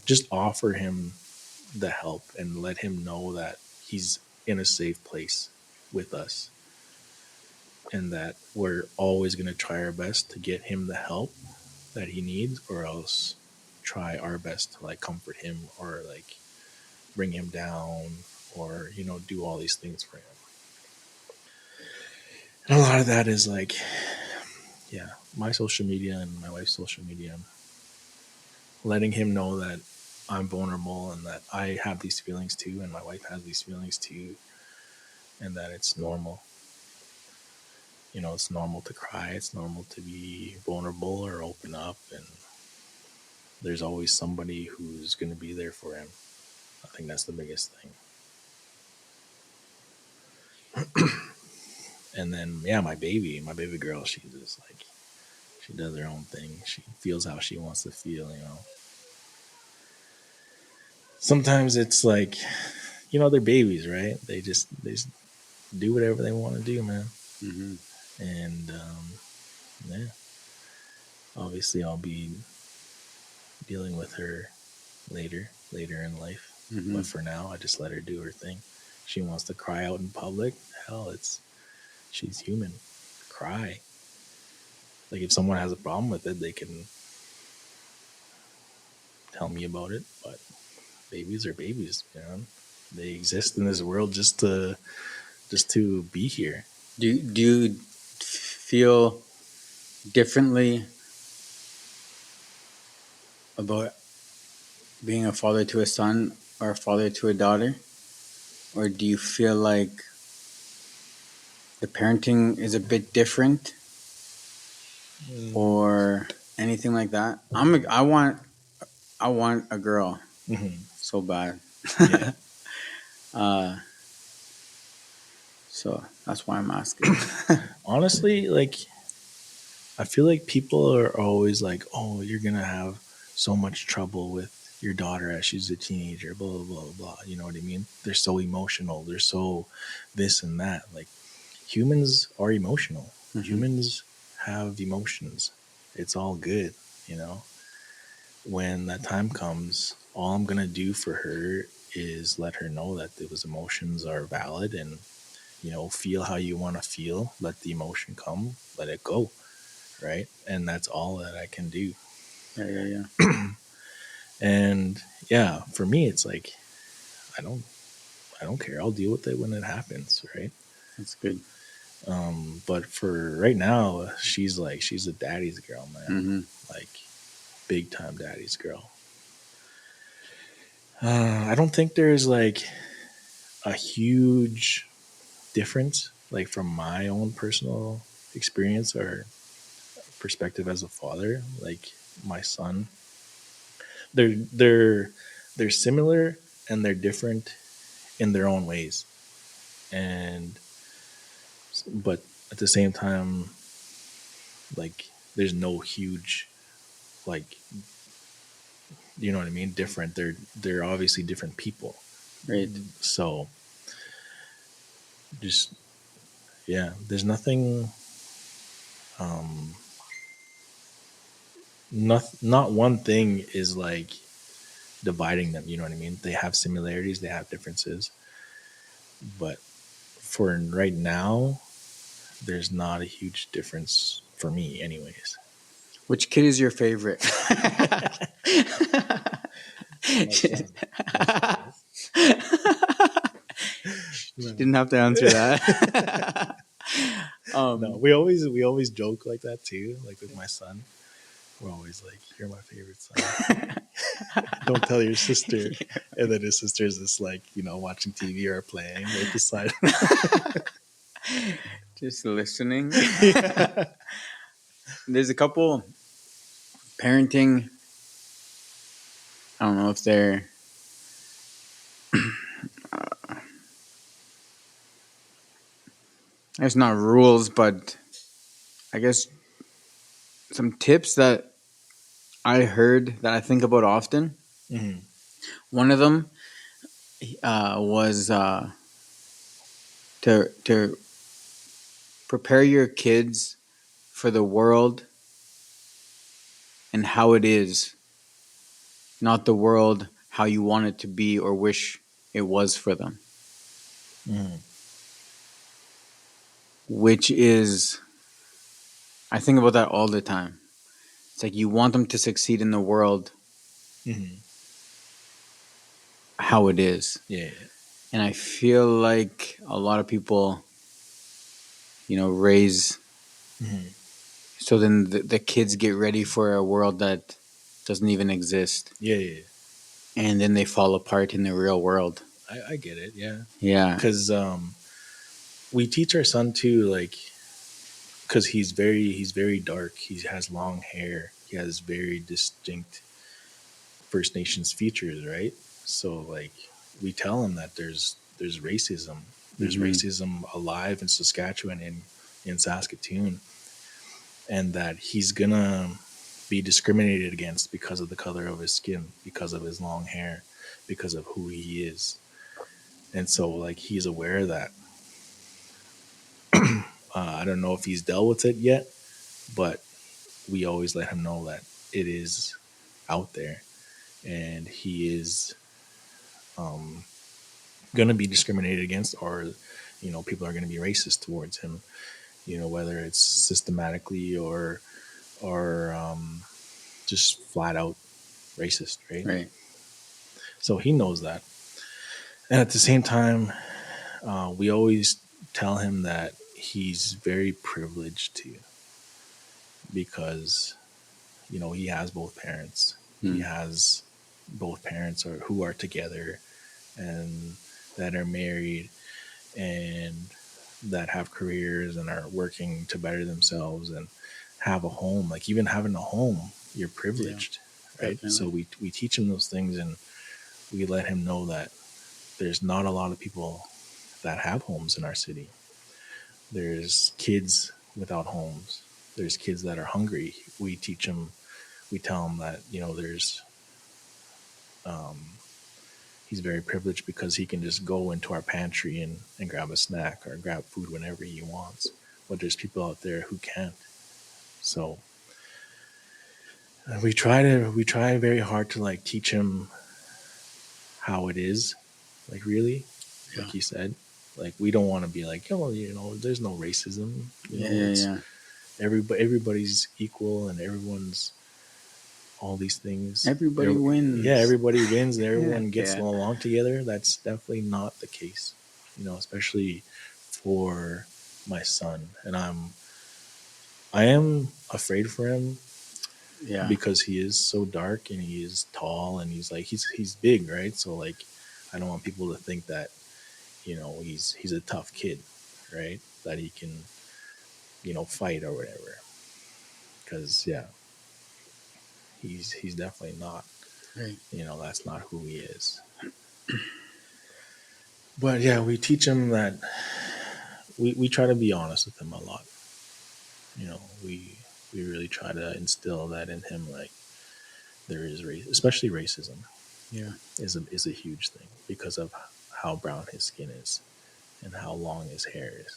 just offer him the help, and let him know that he's in a safe place with us, and that we're always going to try our best to get him the help that he needs, or else try our best to like comfort him, or like bring him down, or do all these things for him. And a lot of that is like, yeah, my social media and my wife's social media, letting him know that I'm vulnerable, and that I have these feelings too, and my wife has these feelings too, and that it's normal. It's normal to cry, it's normal to be vulnerable or open up, and there's always somebody who's going to be there for him. I think that's the biggest thing. And then, yeah, my baby girl, she just like, she does her own thing. She feels how she wants to feel. Sometimes it's like, they're babies, right? They just do whatever they want to do, man. Mm-hmm. And yeah. Obviously, I'll be dealing with her later in life. Mm-hmm. But for now, I just let her do her thing. She wants to cry out in public. Hell, it's she's human. Cry. Like if someone has a problem with it, they can tell me about it. But babies are babies, man. They exist in this world just to be here. Do you feel differently about being a father to a son or a father to a daughter? Or do you feel like the parenting is a bit different or anything like that? I want a girl Mm-hmm. so bad. Yeah. uh, so that's why I'm asking. Honestly, like I feel like people are always like, "Oh, you're gonna have so much trouble with your daughter as she's a teenager." Blah blah blah blah. You know what I mean? They're so emotional. They're so this and that. Like humans are emotional. Mm-hmm. Humans have emotions. It's all good. You know, when that time comes, all I'm gonna do for her is let her know that those emotions are valid and feel how you want to feel. Let the emotion come. Let it go, right? And that's all that I can do. Yeah, yeah, yeah. And yeah, for me, it's like I don't, I don't care. I'll deal with it when it happens, right? That's good. But for right now, she's a daddy's girl, man. Mm-hmm. Like big time daddy's girl. I don't think there's like a huge difference, like from my own personal experience or perspective as a father. Like my son, they're they're they're similar and they're different in their own ways, and but at the same time, like there's no huge like you know what I mean. Different. They're obviously different people. Right. So just yeah, there's nothing. Um, not one thing is like dividing them. You know what I mean? They have similarities. They have differences. But for right now, there's not a huge difference for me, anyways. Which kid is your favorite? My son. She No. didn't have to answer that. No, um, we always joke like that too. Like with my son, we're always like, "You're my favorite son." Don't tell your sister. And then his sister's just like watching TV or playing right beside. just listening. Yeah. There's a couple parenting. I don't know if they're. It's not rules, but I guess some tips that I heard that I think about often. Mhm. One of them was to prepare your kids for the world and how it is, not the world how you want it to be or wish it was for them. Mhm. Which is, I think about that all the time. It's like you want them to succeed in the world Mhm. how it is. Yeah. And I feel like a lot of people, raise Mhm. so then the kids get ready for a world that doesn't even exist. Yeah. Yeah. And then they fall apart in the real world. I get it. Yeah. Yeah. Because we teach our son too, like, because he's very dark. He has long hair. He has very distinct First Nations features, right? So like we tell him that there's racism. There's Mm-hmm. racism alive in Saskatchewan in Saskatoon, and that he's gonna be discriminated against because of the color of his skin, because of his long hair, because of who he is. And so like he's aware of that. I don't know if he's dealt with it yet, but we always let him know that it is out there, and he is going to be discriminated against, or people are going to be racist towards him. Whether it's systematically or just flat out racist, right? Right. So he knows that, and at the same time, we always tell him that he's very privileged too, because he has both parents. He Hmm. has both parents who are together and that are married and that have careers and are working to better themselves and have a home. Like, even having a home, you're Yeah. privileged, right? So Definitely. we teach him those things, and we let him know that there's not a lot of people that have homes in our city. There's kids without homes. There's kids that are hungry. We tell him that there's he's very privileged because he can just go into our pantry and grab a snack or grab food whenever he wants. But there's people out there who can't. So we try very hard to like teach him how it is, like, really, Yeah. like you said. Like, we don't want to be like, oh, there's no racism. Yeah. Yeah. It's Yeah. everybody's equal and everyone's all these things. Everybody Yeah, wins. everybody wins and Yeah. everyone gets Yeah. along together. That's definitely not the case, especially for my son. And I am afraid for him Yeah. because he is so dark and he is tall and he's big, right? So, like, I don't want people to think that he's a tough kid, right? That he can fight or whatever. Because, yeah, he's definitely not. Right. That's not who he is. But yeah, we teach him that we try to be honest with him a lot. We really try to instill that in him. Like, there is especially racism Yeah. is a huge thing because of how brown his skin is and how long his hair is.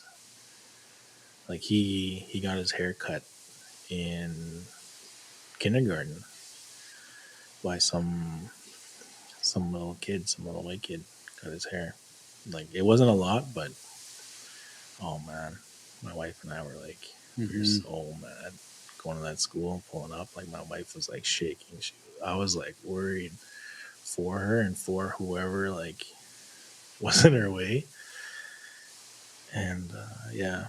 Like, he got his hair cut in kindergarten by some little kid, some little white kid cut his hair. Like, it wasn't a lot, but oh man, my wife and I were like, we were Hmm. so mad going to that school, pulling up. Like, my wife was like shaking. I was like worried for her and for whoever like was in her way. And yeah,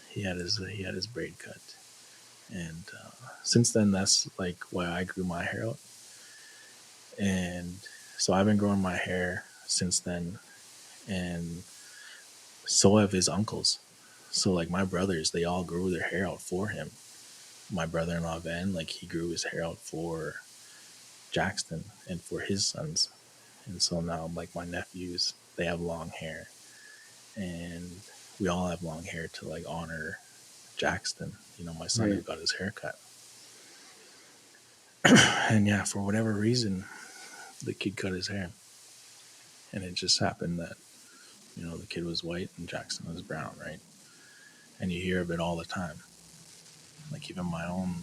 he had his braid cut, and since then that's like why I grew my hair out, and so I've been growing my hair since then, and so have his uncles. So, like, my brothers, they all grew their hair out for him. My brother-in-law Ben, like, he grew his hair out for Jackson and for his sons. And so now, like, my nephews, they have long hair, and we all have long hair to like honor Jackson, my son who Right. got his hair cut. And yeah, for whatever reason, the kid cut his hair, and it just happened that the kid was white and Jackson was brown, right? And you hear of it all the time. Like, even my own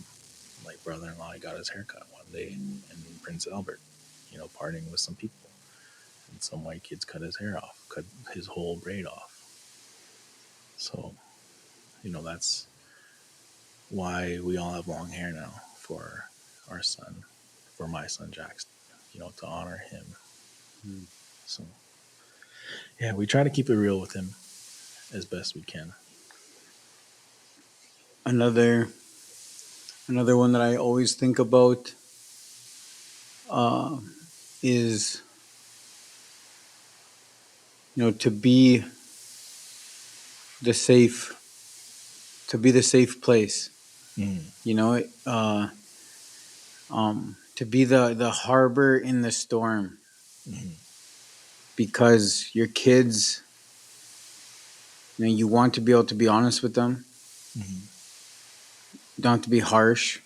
like brother-in-law, he got his hair cut one day in Prince Albert, partying with some people, and some white kids cut his hair off, cut his whole braid off. So that's why we all have long hair now for our son, for my son Jackson, to honor him. Mm. So yeah, we try to keep it real with him as best we can. Another another one that I always think about uh, is to be the safe place. Mm. You know, to be the harbor in the storm, Mm-hmm. because your kids, you want to be able to be honest with them. Mm-hmm. You don't have to be harsh,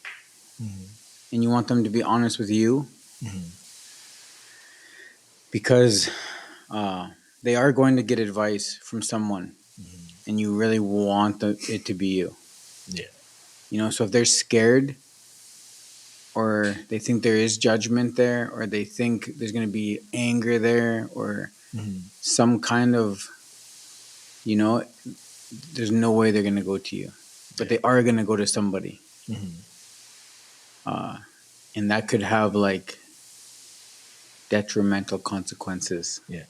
Mm-hmm. and you want them to be honest with you, Mm-hmm. because uh, they are going to get advice from someone, Mm-hmm. and you really want it to be you. Yeah. So if they're scared, or they think there is judgment there, or they think there's going to be anger there, or some kind of, you know, there's no way they're going to go to you, but they are going to go to somebody. And that could have like detrimental consequences, Yeah.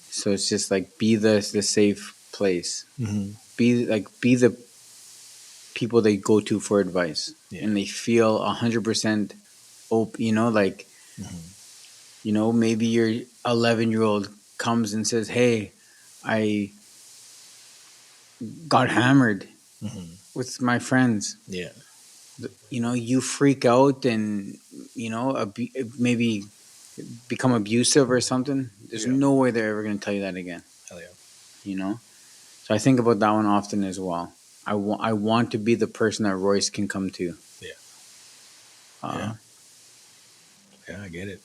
So it's just like, be the safe place, be the people they go to for advice, and they feel 100% open, like, maybe your 11-year-old comes and says, hey, I got hammered with my friends. Yeah. You freak out and, maybe become abusive or something. There's no way they're ever going to tell you that again. Hell yeah. So I think about that one often as well. I want to be the person that Royce can come to. Yeah. Yeah, I get it.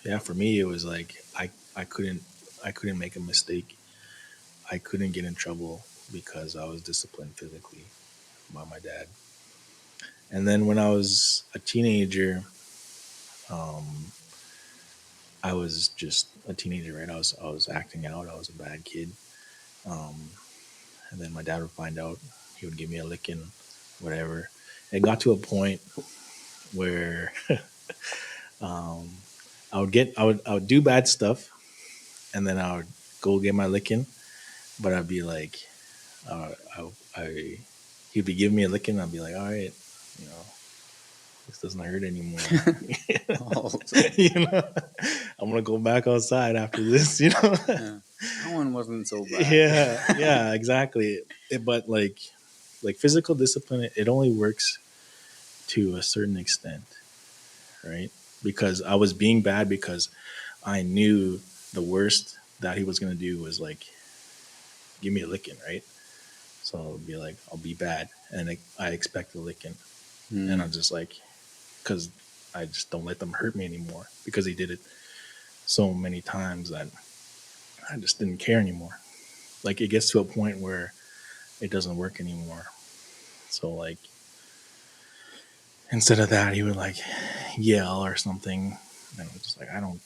Yeah, for me it was like I couldn't make a mistake. I couldn't get in trouble because I was disciplined physically by my dad. And then when I was a teenager, I was just a teenager, right? I was acting out. I was a bad kid. And then my dad would find out. He would give me a licking, whatever. It got to a point where I would do bad stuff, and then I would go get my licking, but I'd be like, he'd be giving me a licking. I'd be like, all right, you know, this doesn't hurt anymore. I'm gonna go back outside after this. That one wasn't so bad. Yeah, exactly. But like physical discipline, it only works to a certain extent, right? Because I was being bad because I knew the worst that he was gonna do was like give me a licking, right? So I'll be like, I'll be bad, and I expect a licking, and I'm just like, because I just don't let them hurt me anymore because he did it so many times that I just didn't care anymore. Like it gets to a point where it doesn't work anymore. So like instead of that, he would like yell or something, and I'm just like, I don't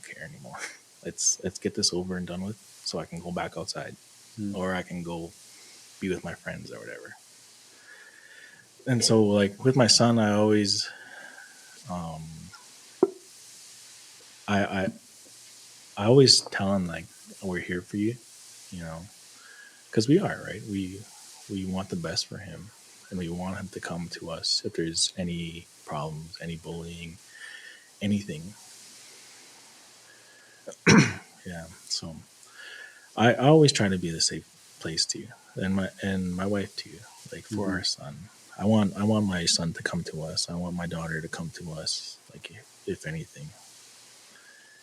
care anymore. Let's get this over and done with, so I can go back outside, or I can go be with my friends or whatever. And so like with my son, I always I I I always tell him like we're here for you, you know, because we are, right. We want the best for him, and we want him to come to us if there's any problems, any bullying, anything. Yeah. So I always try to be the safe place too, and my wife too. Like for our son, I want my son to come to us. I want my daughter to come to us. Like if anything,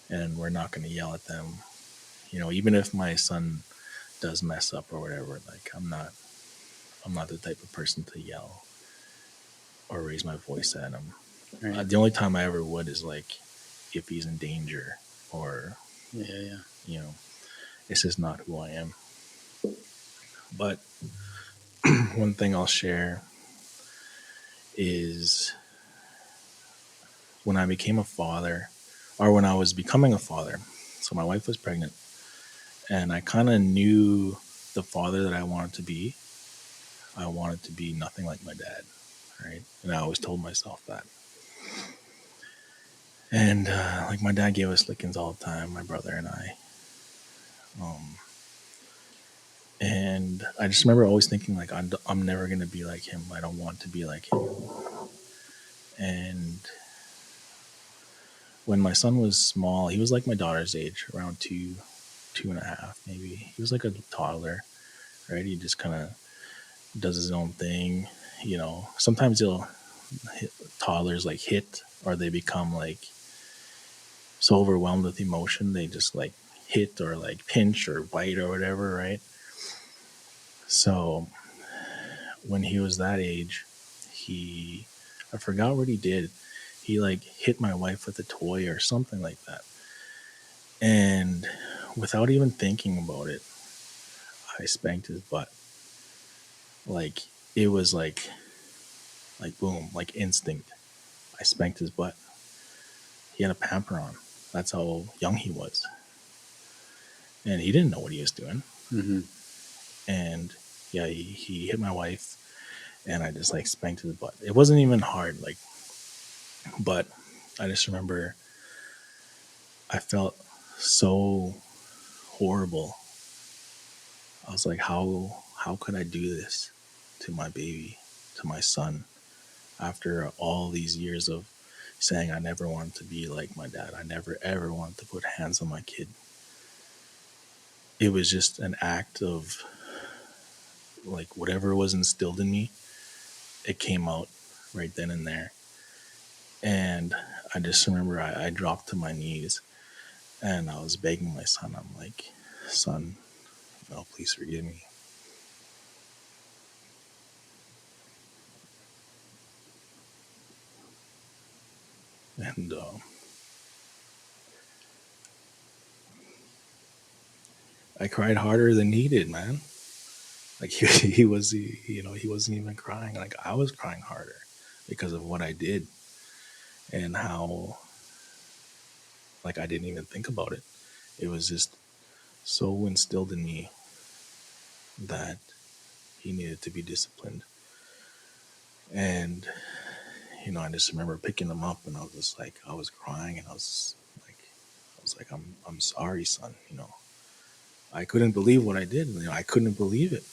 and we're not going to yell at them. Even if my son does mess up or whatever, like I'm not the type of person to yell or raise my voice at him. Right. The only time I ever would is like if he's in danger, or Yeah. it's just not who I am. But one thing I'll share is when I became a father, or when I was becoming a father. So my wife was pregnant, and I kind of knew the father that I wanted to be. I wanted to be nothing like my dad, right? And I always told myself that. And like my dad gave us lickings all the time, my brother and I. And I just remember always thinking like I'm never gonna be like him. I don't want to be like him. And when my son was small, he was like my daughter's age, around 2.5 maybe. He was like a toddler, right? He just kind of does his own thing. Sometimes toddlers like hit, or they become like so overwhelmed with emotion they just like hit or like pinch or bite or whatever, right? So when he was that age, I forgot what he did. He like hit my wife with a toy or something like that. And without even thinking about it, I spanked his butt. Like it was like boom, like instinct. I spanked his butt. He had a pamper on. That's how young he was, and he didn't know what he was doing. Mm-hmm. And yeah, he hit my wife, and I just like spanked his butt. It wasn't even hard, like, but I just remember I felt so horrible. I was like, how could I do this to my baby, to my son, after all these years of saying I never wanted to be like my dad. I never ever wanted to put hands on my kid. It was just an act of like whatever was instilled in me, it came out right then and there. And I just remember I dropped to my knees and I was begging my son. I'm like, son, no, please forgive me. And I cried harder than he did, man. Like he wasn't even crying. Like I was crying harder because of what I did and how like I didn't even think about it. It was just so instilled in me that he needed to be disciplined. And I just remember picking him up and I was just like I was crying and I was like I'm sorry, son. I couldn't believe what I did. I couldn't believe it.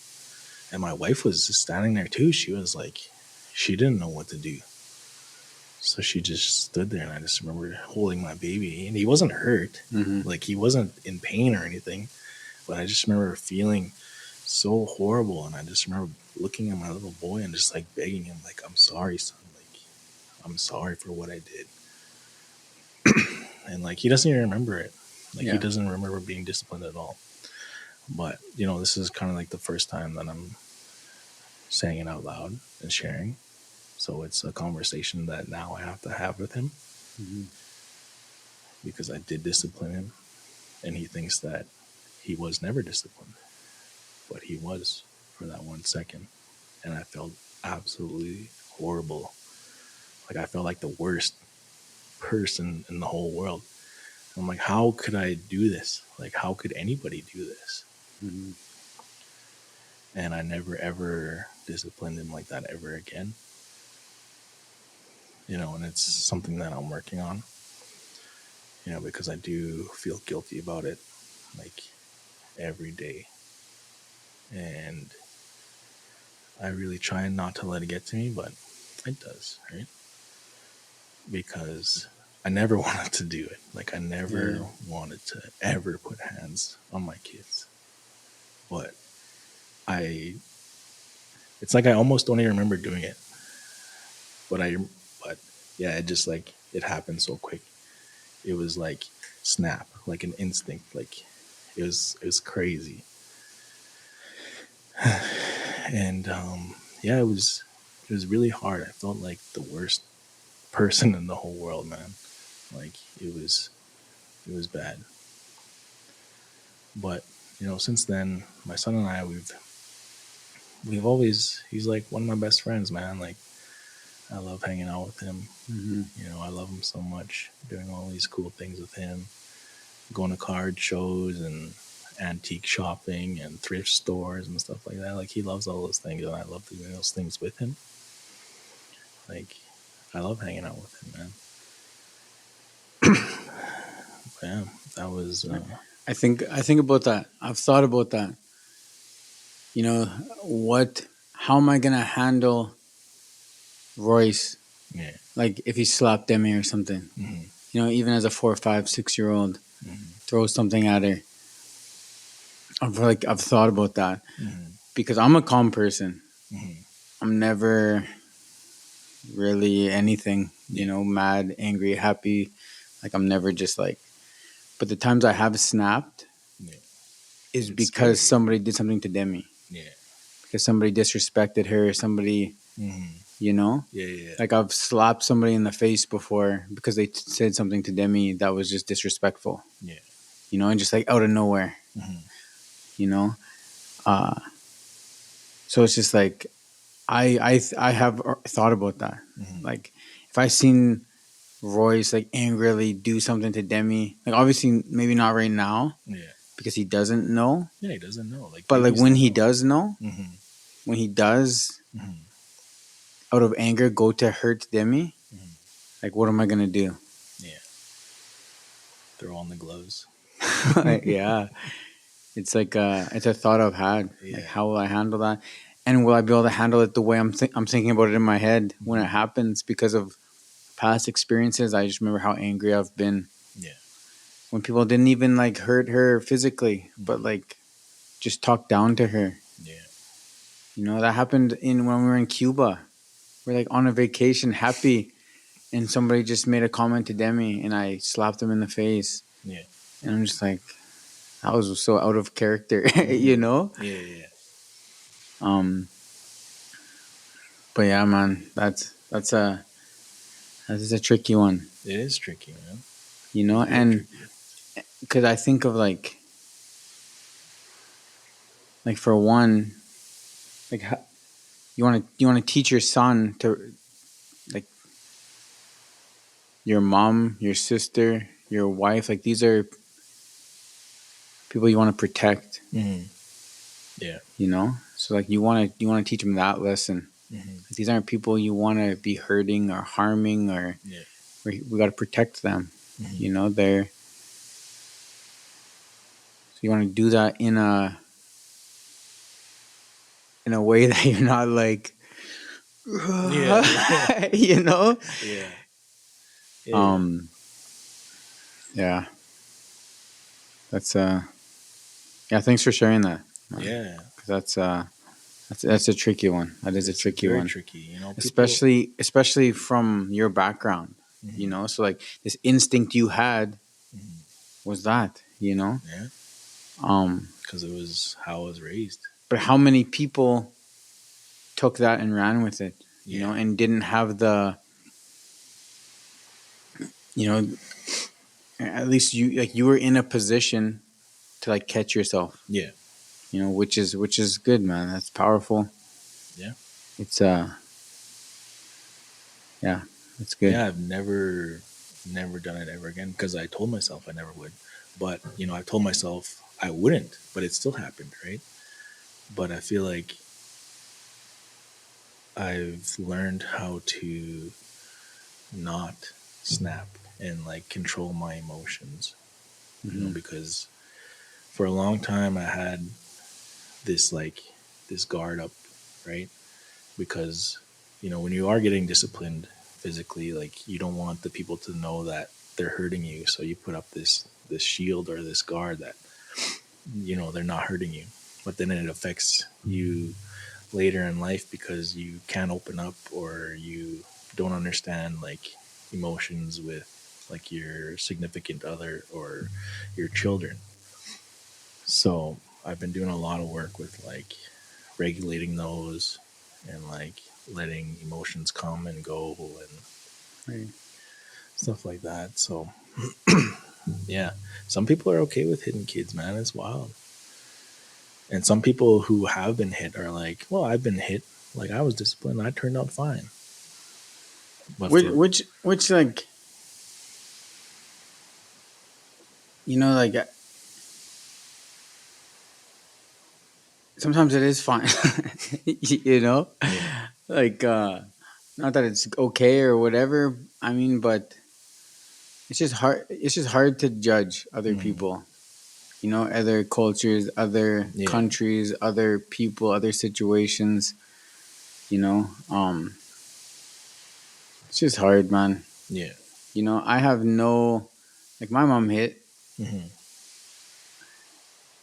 And my wife was just standing there too. She was like, she didn't know what to do. So she just stood there, and I just remember holding my baby, and he wasn't hurt, Mm-hmm. like he wasn't in pain or anything, but I just remember feeling so horrible, and I just remember looking at my little boy and just like begging him, like, "I'm sorry, son. Like, I'm sorry for what I did." And like he doesn't even remember it. Like he Yeah. doesn't remember being disciplined at all. But this is kind of like the first time that I'm saying it out loud and sharing. So it's a conversation that now I have to have with him Mm-hmm. because I did discipline him, and he thinks that he was never disciplined, but he was for that 1 second, and I felt absolutely horrible. Like I felt like the worst person in the whole world. I'm like, how could I do this? Like, how could anybody do this? Mm-hmm. And I never ever disciplined him like that ever again. And it's something that I'm working on. Because I do feel guilty about it, like every day. And I really try not to let it get to me, but it does, right? Because I never wanted to do it. Like I never Yeah. wanted to ever put hands on my kids. But I it's like I almost don't even remember doing it. But yeah, it just like it happened so quick. It was like snap, like an instinct. Like it was crazy. And yeah, it was really hard. I felt like the worst person in the whole world, man. Like it was bad. But since then, my son and I, we've always he's like one of my best friends, man. Like I love hanging out with him. Mm-hmm. I love him so much. Doing all these cool things with him, going to card shows and antique shopping and thrift stores and stuff like that. Like he loves all those things, and I love doing those things with him. Like I love hanging out with him, man. Yeah, that was I think about that. I've thought about that. You know, how am I gonna handle Royce? yeah. Like if he slapped Demi or something. Mm-hmm. Even as a 4, 5, 6 year old, Mm-hmm. throw something at her. I've thought about that Mm-hmm. because I'm a calm person. Mm-hmm. I'm never really anything. Yeah. Mad, angry, happy. Like I'm never just like. But the times I have snapped Yeah. is It's because scary. somebody did something to Demi. Yeah. Because somebody disrespected her. Somebody, Mm-hmm. you know. Yeah. Yeah. Like I've slapped somebody in the face before because they said something to Demi that was just disrespectful. Yeah. And just like out of nowhere. Mm-hmm. You know. Uh, so it's just like I have thought about that. Mm-hmm. Like, if I seen Royce like angrily do something to Demi, like obviously maybe not right now Yeah. because he doesn't know, Yeah, he doesn't know. Like but like babies when don't he know. does know, Mm-hmm. when he does Mm-hmm. out of anger go to hurt Demi, Mm-hmm. like what am I gonna do? Yeah. Throw on the gloves. Yeah, it's like it's a thought I've had. Like, Yeah. how will I handle that? And will I be able to handle it the way I'm thinking about it in my head when it Mm-hmm. happens because of past experiences? I just remember how angry I've been Yeah. when people didn't even like hurt her physically, but Mm-hmm. like just talk down to her. Yeah. You know, that happened in when we were in Cuba. We're like on a vacation, happy, and somebody just made a comment to Demi, and I slapped him in the face, Yeah. and I'm just like, that was so out of character, you Mm-hmm. know. Yeah. Yeah. Um, but yeah, man, that's a tricky one, It is tricky, man. you know, Very and tricky. because I think of like for one, like you want to teach your son to like your mom, your sister, your wife, like these are people you want to protect, Mm-hmm. Yeah. you know? So like you want to teach them that lesson. Mm-hmm. Like, these aren't people you want to be hurting or harming or Yeah. we got to protect them. Mm-hmm. You know, they're so you want to do that in a way that you're not like Yeah. Yeah. you know? Yeah. Yeah. Yeah. Um yeah, that's yeah, thanks for sharing that. Yeah. 'Cause that's a tricky one. That is a It's tricky very one. tricky. You know, people. Especially from your background, you Mm-hmm. know, so like this instinct you had Mm-hmm. was that, you know. Yeah. um Because it was how I was raised. but how many people took that and ran with it, you know, Yeah. and didn't have the, you know, at least you were in a position to like catch yourself, Yeah. you know, which is good, man. That's powerful. Yeah. It's yeah, that's good. Yeah. I've never done it ever again because I told myself I never would. But, you know, I told myself I wouldn't, but it still happened, right? But I feel like I've learned how to not snap and like control my emotions, you know, Hmm. because for a long time I had this like this guard up, right? Because, you know, when you are getting disciplined physically, like you don't want the people to know that they're hurting you, so you put up this shield or this guard that, you know, they're not hurting you. But then it affects you later in life because you can't open up or you don't understand like emotions with like your significant other or your children. So I've been doing a lot of work with like regulating those and like letting emotions come and go and Right. stuff like that. So yeah, some people are okay with hitting kids, man. It's wild. And some people who have been hit are like, well, I've been hit. Like I was disciplined. I turned out fine. But which for which which like, you know, like sometimes it is fine. You know, yeah, like not that it's okay or whatever, I mean, but it's just hard to judge other mm-hmm. people, you know, other cultures, other Yeah, countries, other people, other situations, you know. It's just hard, man. yeah, You know, I have no, like, my mom hit, mm-hmm.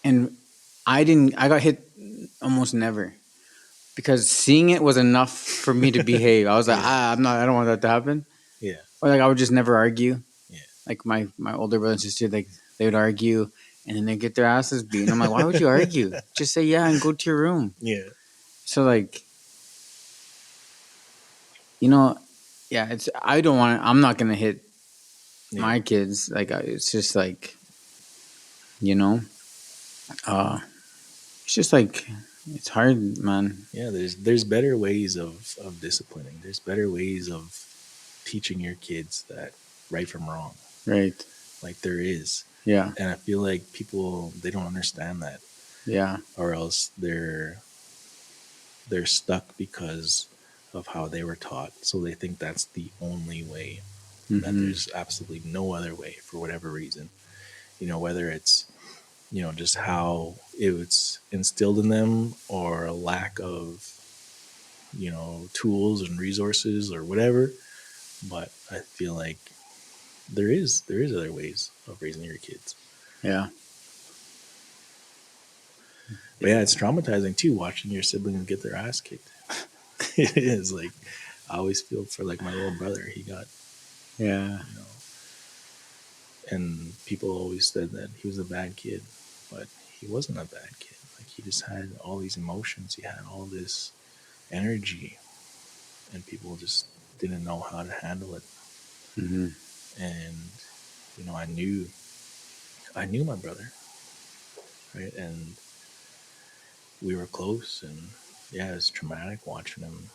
and I got hit almost never because seeing it was enough for me to behave. I was like, yeah, I don't want that to happen. yeah, Or like I would just never argue. yeah, Like my older brother and sister, like they would argue and then they get their asses beat. And I'm like, why would you argue? Just say yeah and go to your room. yeah, So like, you know, yeah, it's I don't want to. I'm not gonna hit yeah, my kids. Like it's just like, you know, uh, it's just like It's hard, man. Yeah, there's better ways of disciplining. There's better ways of teaching your kids that right from wrong. Right. Like there is. Yeah. And I feel like people they don't understand that, Yeah. or else they're stuck because of how they were taught. So they think that's the only way, that Mm-hmm. there's absolutely no other way for whatever reason. Whether it's, just how it was instilled in them, or a lack of, tools and resources or whatever. But I feel like there is other ways of raising your kids. Yeah. But yeah, it's traumatizing too, watching your siblings get their ass kicked. It is like, I always feel for like my little brother. He got, Yeah. and people always said that he was a bad kid, but he wasn't a bad kid. Like he just had all these emotions. He had all this energy, and people just didn't know how to handle it. Mm-hmm. And I knew my brother, right? And we were close, and yeah, it was traumatic watching him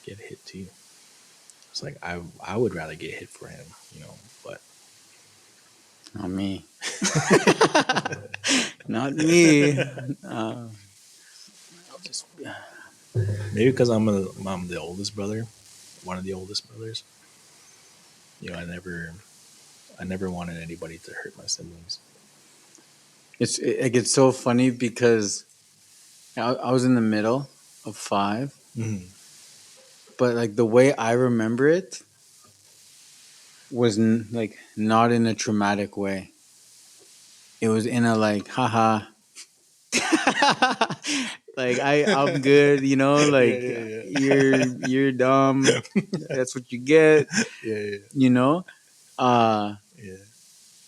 get hit too. It's like I would rather get hit for him, but Not me. Not me. Just, maybe because I'm the oldest brother, one of the oldest brothers. I never wanted anybody to hurt my siblings. it gets so funny because I was in the middle of 5, Mm-hmm. but like the way I remember it was like not in a traumatic way. It was in a like, haha. Like I'm good, Yeah, like yeah, you're dumb. That's what you get, yeah, yeah, you know. yeah,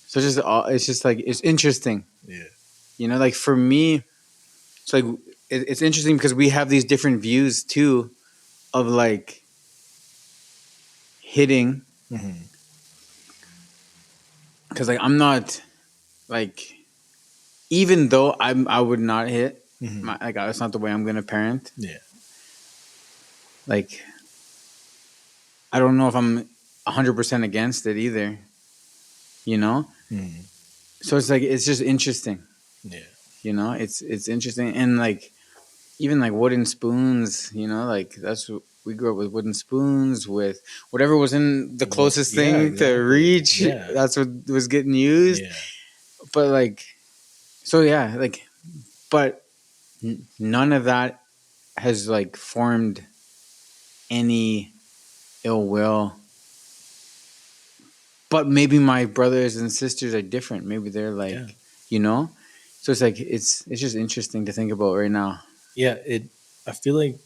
So it's just like it's interesting, yeah. like for me, it's like it's interesting because we have these different views too of like hitting, Mm-hmm. because like I'm not like, even though I would not hit Mm-hmm. like that's not the way I'm gonna parent. Yeah, Like I don't know if I'm 100% against it either, you know. mm-hmm. So it's like it's just interesting, Yeah, It's interesting, and like even like wooden spoons, like that's what we grew up with, wooden spoons with whatever was in the closest yeah, thing to exactly. reach. Yeah, That's what was getting used. yeah, But like, so yeah, like, but none of that has like formed any ill will. But maybe my brothers and sisters are different. Maybe they're like, yeah, So it's like it's just interesting to think about right now. yeah. I feel like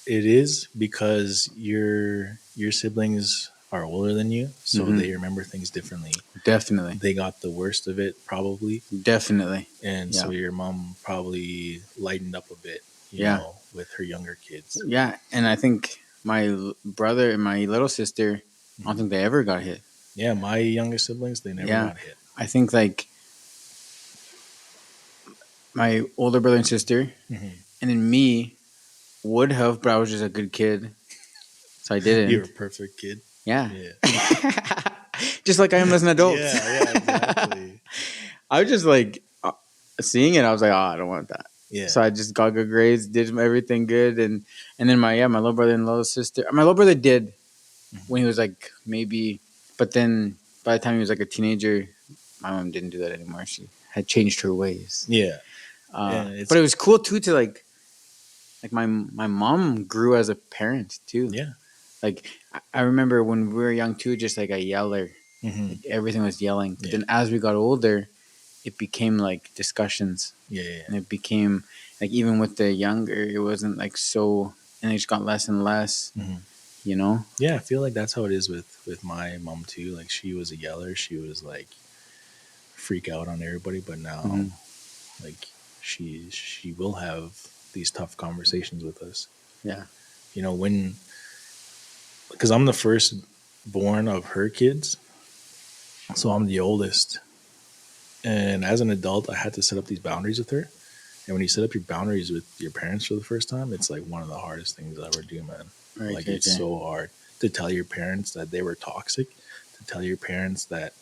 it is because your siblings are older than you, so Mm-hmm. they remember things differently. Definitely, They got the worst of it probably, definitely. and Yeah. so your mom probably lightened up a bit, Yeah. with her younger kids. Yeah, and I think my brother and my little sister, I don't think they ever got hit. Yeah, my younger siblings, they never got hit. I think like my older brother and sister, Mm-hmm. and then me would have, but I was just a good kid, so I didn't. You're a perfect kid. Yeah. Yeah. Just like I am as an adult. Yeah, exactly. I was just like seeing it. I was like, oh, I don't want that. Yeah. So I just got good grades, did everything good, and then my little brother and little sister. My little brother did when he was like maybe, but then by the time he was like a teenager, my mom didn't do that anymore. She had changed her ways. Yeah. But it was cool too to like my mom grew as a parent too. Yeah. Like I remember when we were young too, just like a yeller. Mm-hmm. Like everything was yelling. But Yeah. then as we got older, it became like discussions. Yeah. And it became like, even with the younger, it wasn't like so, and it just got less and less. Mm-hmm. Yeah, I feel like that's how it is with my mom too. Like she was a yeller. She was like freak out on everybody, but now like she will have these tough conversations with us. Yeah. When, because I'm the first born of her kids, so I'm the oldest, and as an adult I had to set up these boundaries with her, And when you set up your boundaries with your parents for the first time, it's like one of the hardest things I'll ever do, man. Right, Like, okay, it's okay. so hard to tell your parents that they were toxic, to tell your parents that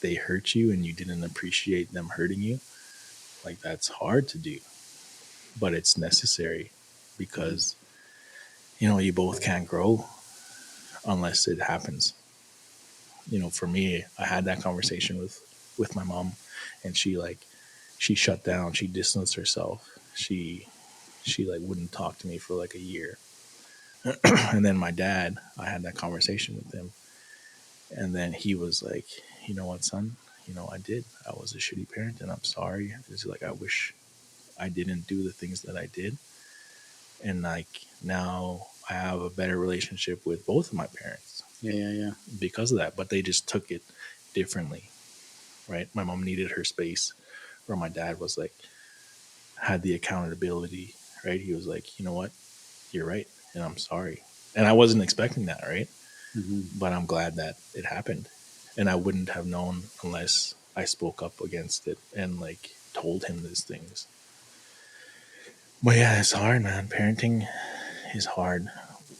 they hurt you and you didn't appreciate them hurting you. Like, that's hard to do, but it's necessary because, you both can't grow unless it happens. For me, I had that conversation with my mom, and she shut down, she distanced herself. She like wouldn't talk to me for like a year. And then my dad, I had that conversation with him, and then he was like, "You know what, son? I was a shitty parent, and I'm sorry. It's like I wish I didn't do the things that I did, and like now I have a better relationship with both of my parents Yeah, yeah, yeah. because of that. But they just took it differently, right? My mom needed her space, where my dad was like had the accountability, right? He was like, you know what, you're right, and I'm sorry, and I wasn't expecting that, right? Mm-hmm. But I'm glad that it happened, and I wouldn't have known unless I spoke up against it and like told him these things. But yeah, it's hard, man. Parenting is hard,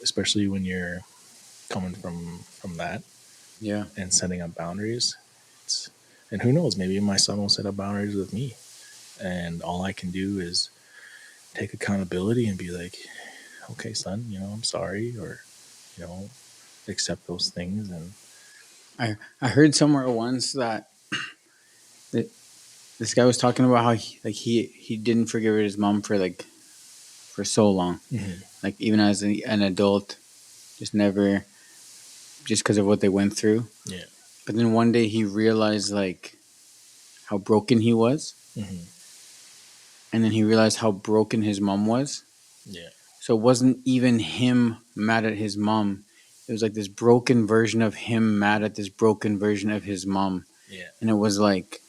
especially when you're coming from that Yeah. and setting up boundaries. It's, and who knows, maybe my son will set up boundaries with me, and all I can do is take accountability and be like, okay, son, I'm sorry, or you know, accept those things. And I heard somewhere once that this guy was talking about how he didn't forgive his mom for so long, mm-hmm. like even as an adult, just never, just because of what they went through. Yeah. But then one day he realized like how broken he was, Mm-hmm. and then he realized how broken his mom was. Yeah. So it wasn't even him mad at his mom. It was like this broken version of him mad at this broken version of his mom. Yeah. And it was like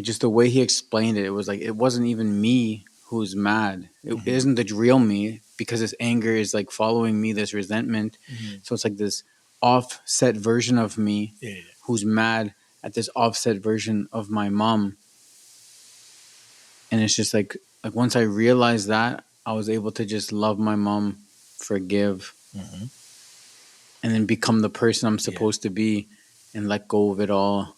just the way he explained it, it was like it wasn't even me who's mad. It Mm-hmm. isn't the real me, because this anger is like following me, this resentment. Mm-hmm. So it's like this offset version of me Yeah. who's mad at this offset version of my mom. And it's just like once I realized that, I was able to just love my mom, forgive, Mm-hmm. and then become the person I'm Yeah. supposed to be and let go of it all.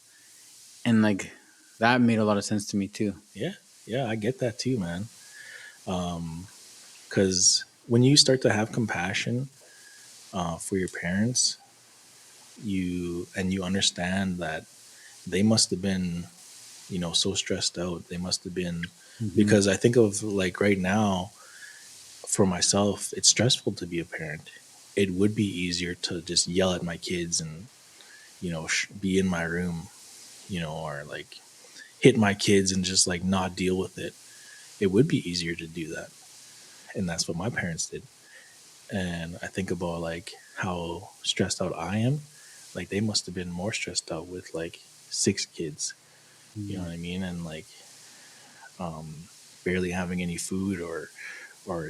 And like that made a lot of sense to me too. Yeah. Yeah. I get that too, man. Because when you start to have compassion for your parents, you understand that they must have been, so stressed out. They must have been, Mm-hmm. because I think of like right now for myself, it's stressful to be a parent. It would be easier to just yell at my kids and, be in my room, or like hit my kids and just like not deal with it. It would be easier to do that. And that's what my parents did. And I think about like how stressed out I am. Like they must have been more stressed out with like 6 kids, you know Mm-hmm. what I mean? And like barely having any food, or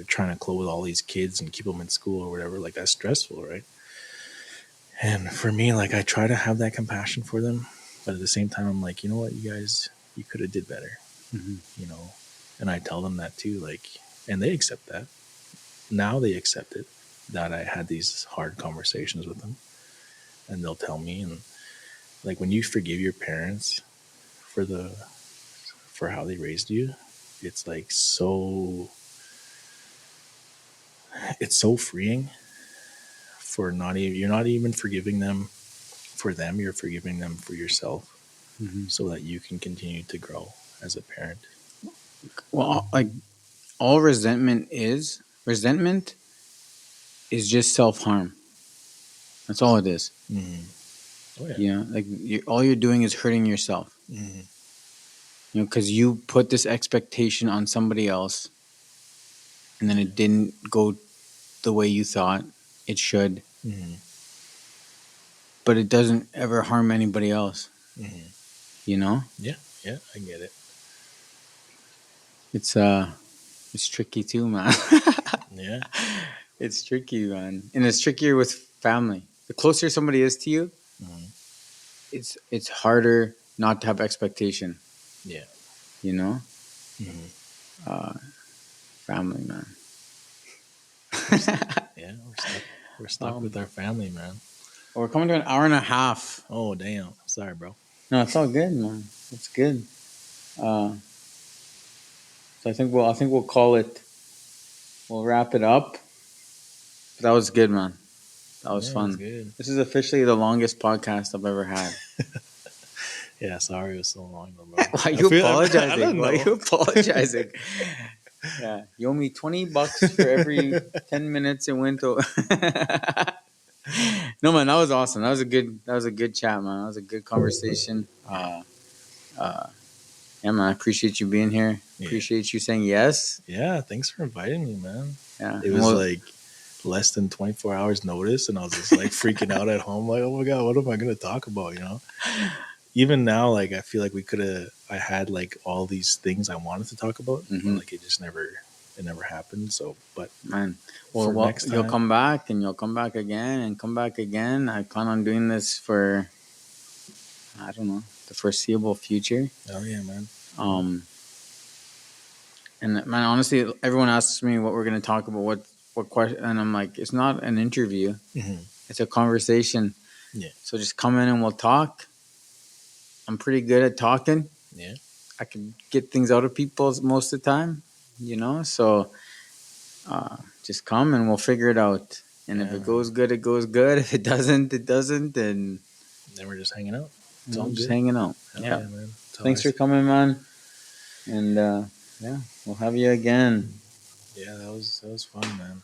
trying to clothe all these kids and keep them in school or whatever. Like that's stressful, right? And for me, like I try to have that compassion for them, but at the same time, I'm like, you know what, you guys, you could have did better, Mm-hmm. you know. And I tell them that too, like, and they accept that. Now they accept it, that I had these hard conversations with them, and they'll tell me. And like when you forgive your parents for for how they raised you, it's like it's so freeing. For not even You're not even forgiving them for them, you're forgiving them for yourself, Mm-hmm. so that you can continue to grow as a parent. Well, like all resentment is just self harm. That's all it is. Mm-hmm. Oh yeah. You know, like all you're doing is hurting yourself. Mm-hmm. You know, because you put this expectation on somebody else, and then it didn't go the way you thought it should. Mm-hmm. But it doesn't ever harm anybody else. Mm-hmm. You know, Yeah. Yeah, I get it. it's uh, it's tricky too, man. Yeah. It's tricky, man, and it's trickier with family. The closer somebody is to you, Mm-hmm. it's harder not to have expectation. Yeah. You know, Mm-hmm. family, man. Yeah, we're stuck with our family, man. We're coming to an hour and a half. Oh damn. Sorry, bro. No, it's all good, man. It's good. So I think we'll call it. We'll wrap it up. But that was good, man. That was Yeah, it was fun. good. This is officially the longest podcast I've ever had. Yeah, sorry it was so long, though, bro. Why are you apologizing? I don't Why are know. you apologizing? Yeah, you owe me $20 for every 10 minutes it went to. No, man, that was awesome. That was a good chat, man. That was a good conversation. Yeah, man, I appreciate you being here. Yeah. Appreciate you saying yes. Yeah, thanks for inviting me, man. Yeah, It was like less than 24 hours notice, and I was just like freaking out at home, like, oh my god, what am I gonna talk about? You know, even now, like I feel like I had like all these things I wanted to talk about, but like it never happened. So, but man, for well, next time, you'll come back and you'll come back again and come back again. I plan on doing this for, I don't know, the foreseeable future. Oh yeah, man. And man, honestly, everyone asks me what we're going to talk about, what question, and I'm like, it's not an interview, it's a conversation. Yeah. So just come in and we'll talk. I'm pretty good at talking. Yeah. I can get things out of people most of the time, you know. So just come and we'll figure it out. And if it goes good, it goes good. If it doesn't, it doesn't. And then we're just hanging out. It's all all just good. hanging out. Hell Yeah, man. Thanks for coming, man. And yeah, we'll have you again. Yeah, that was fun, man.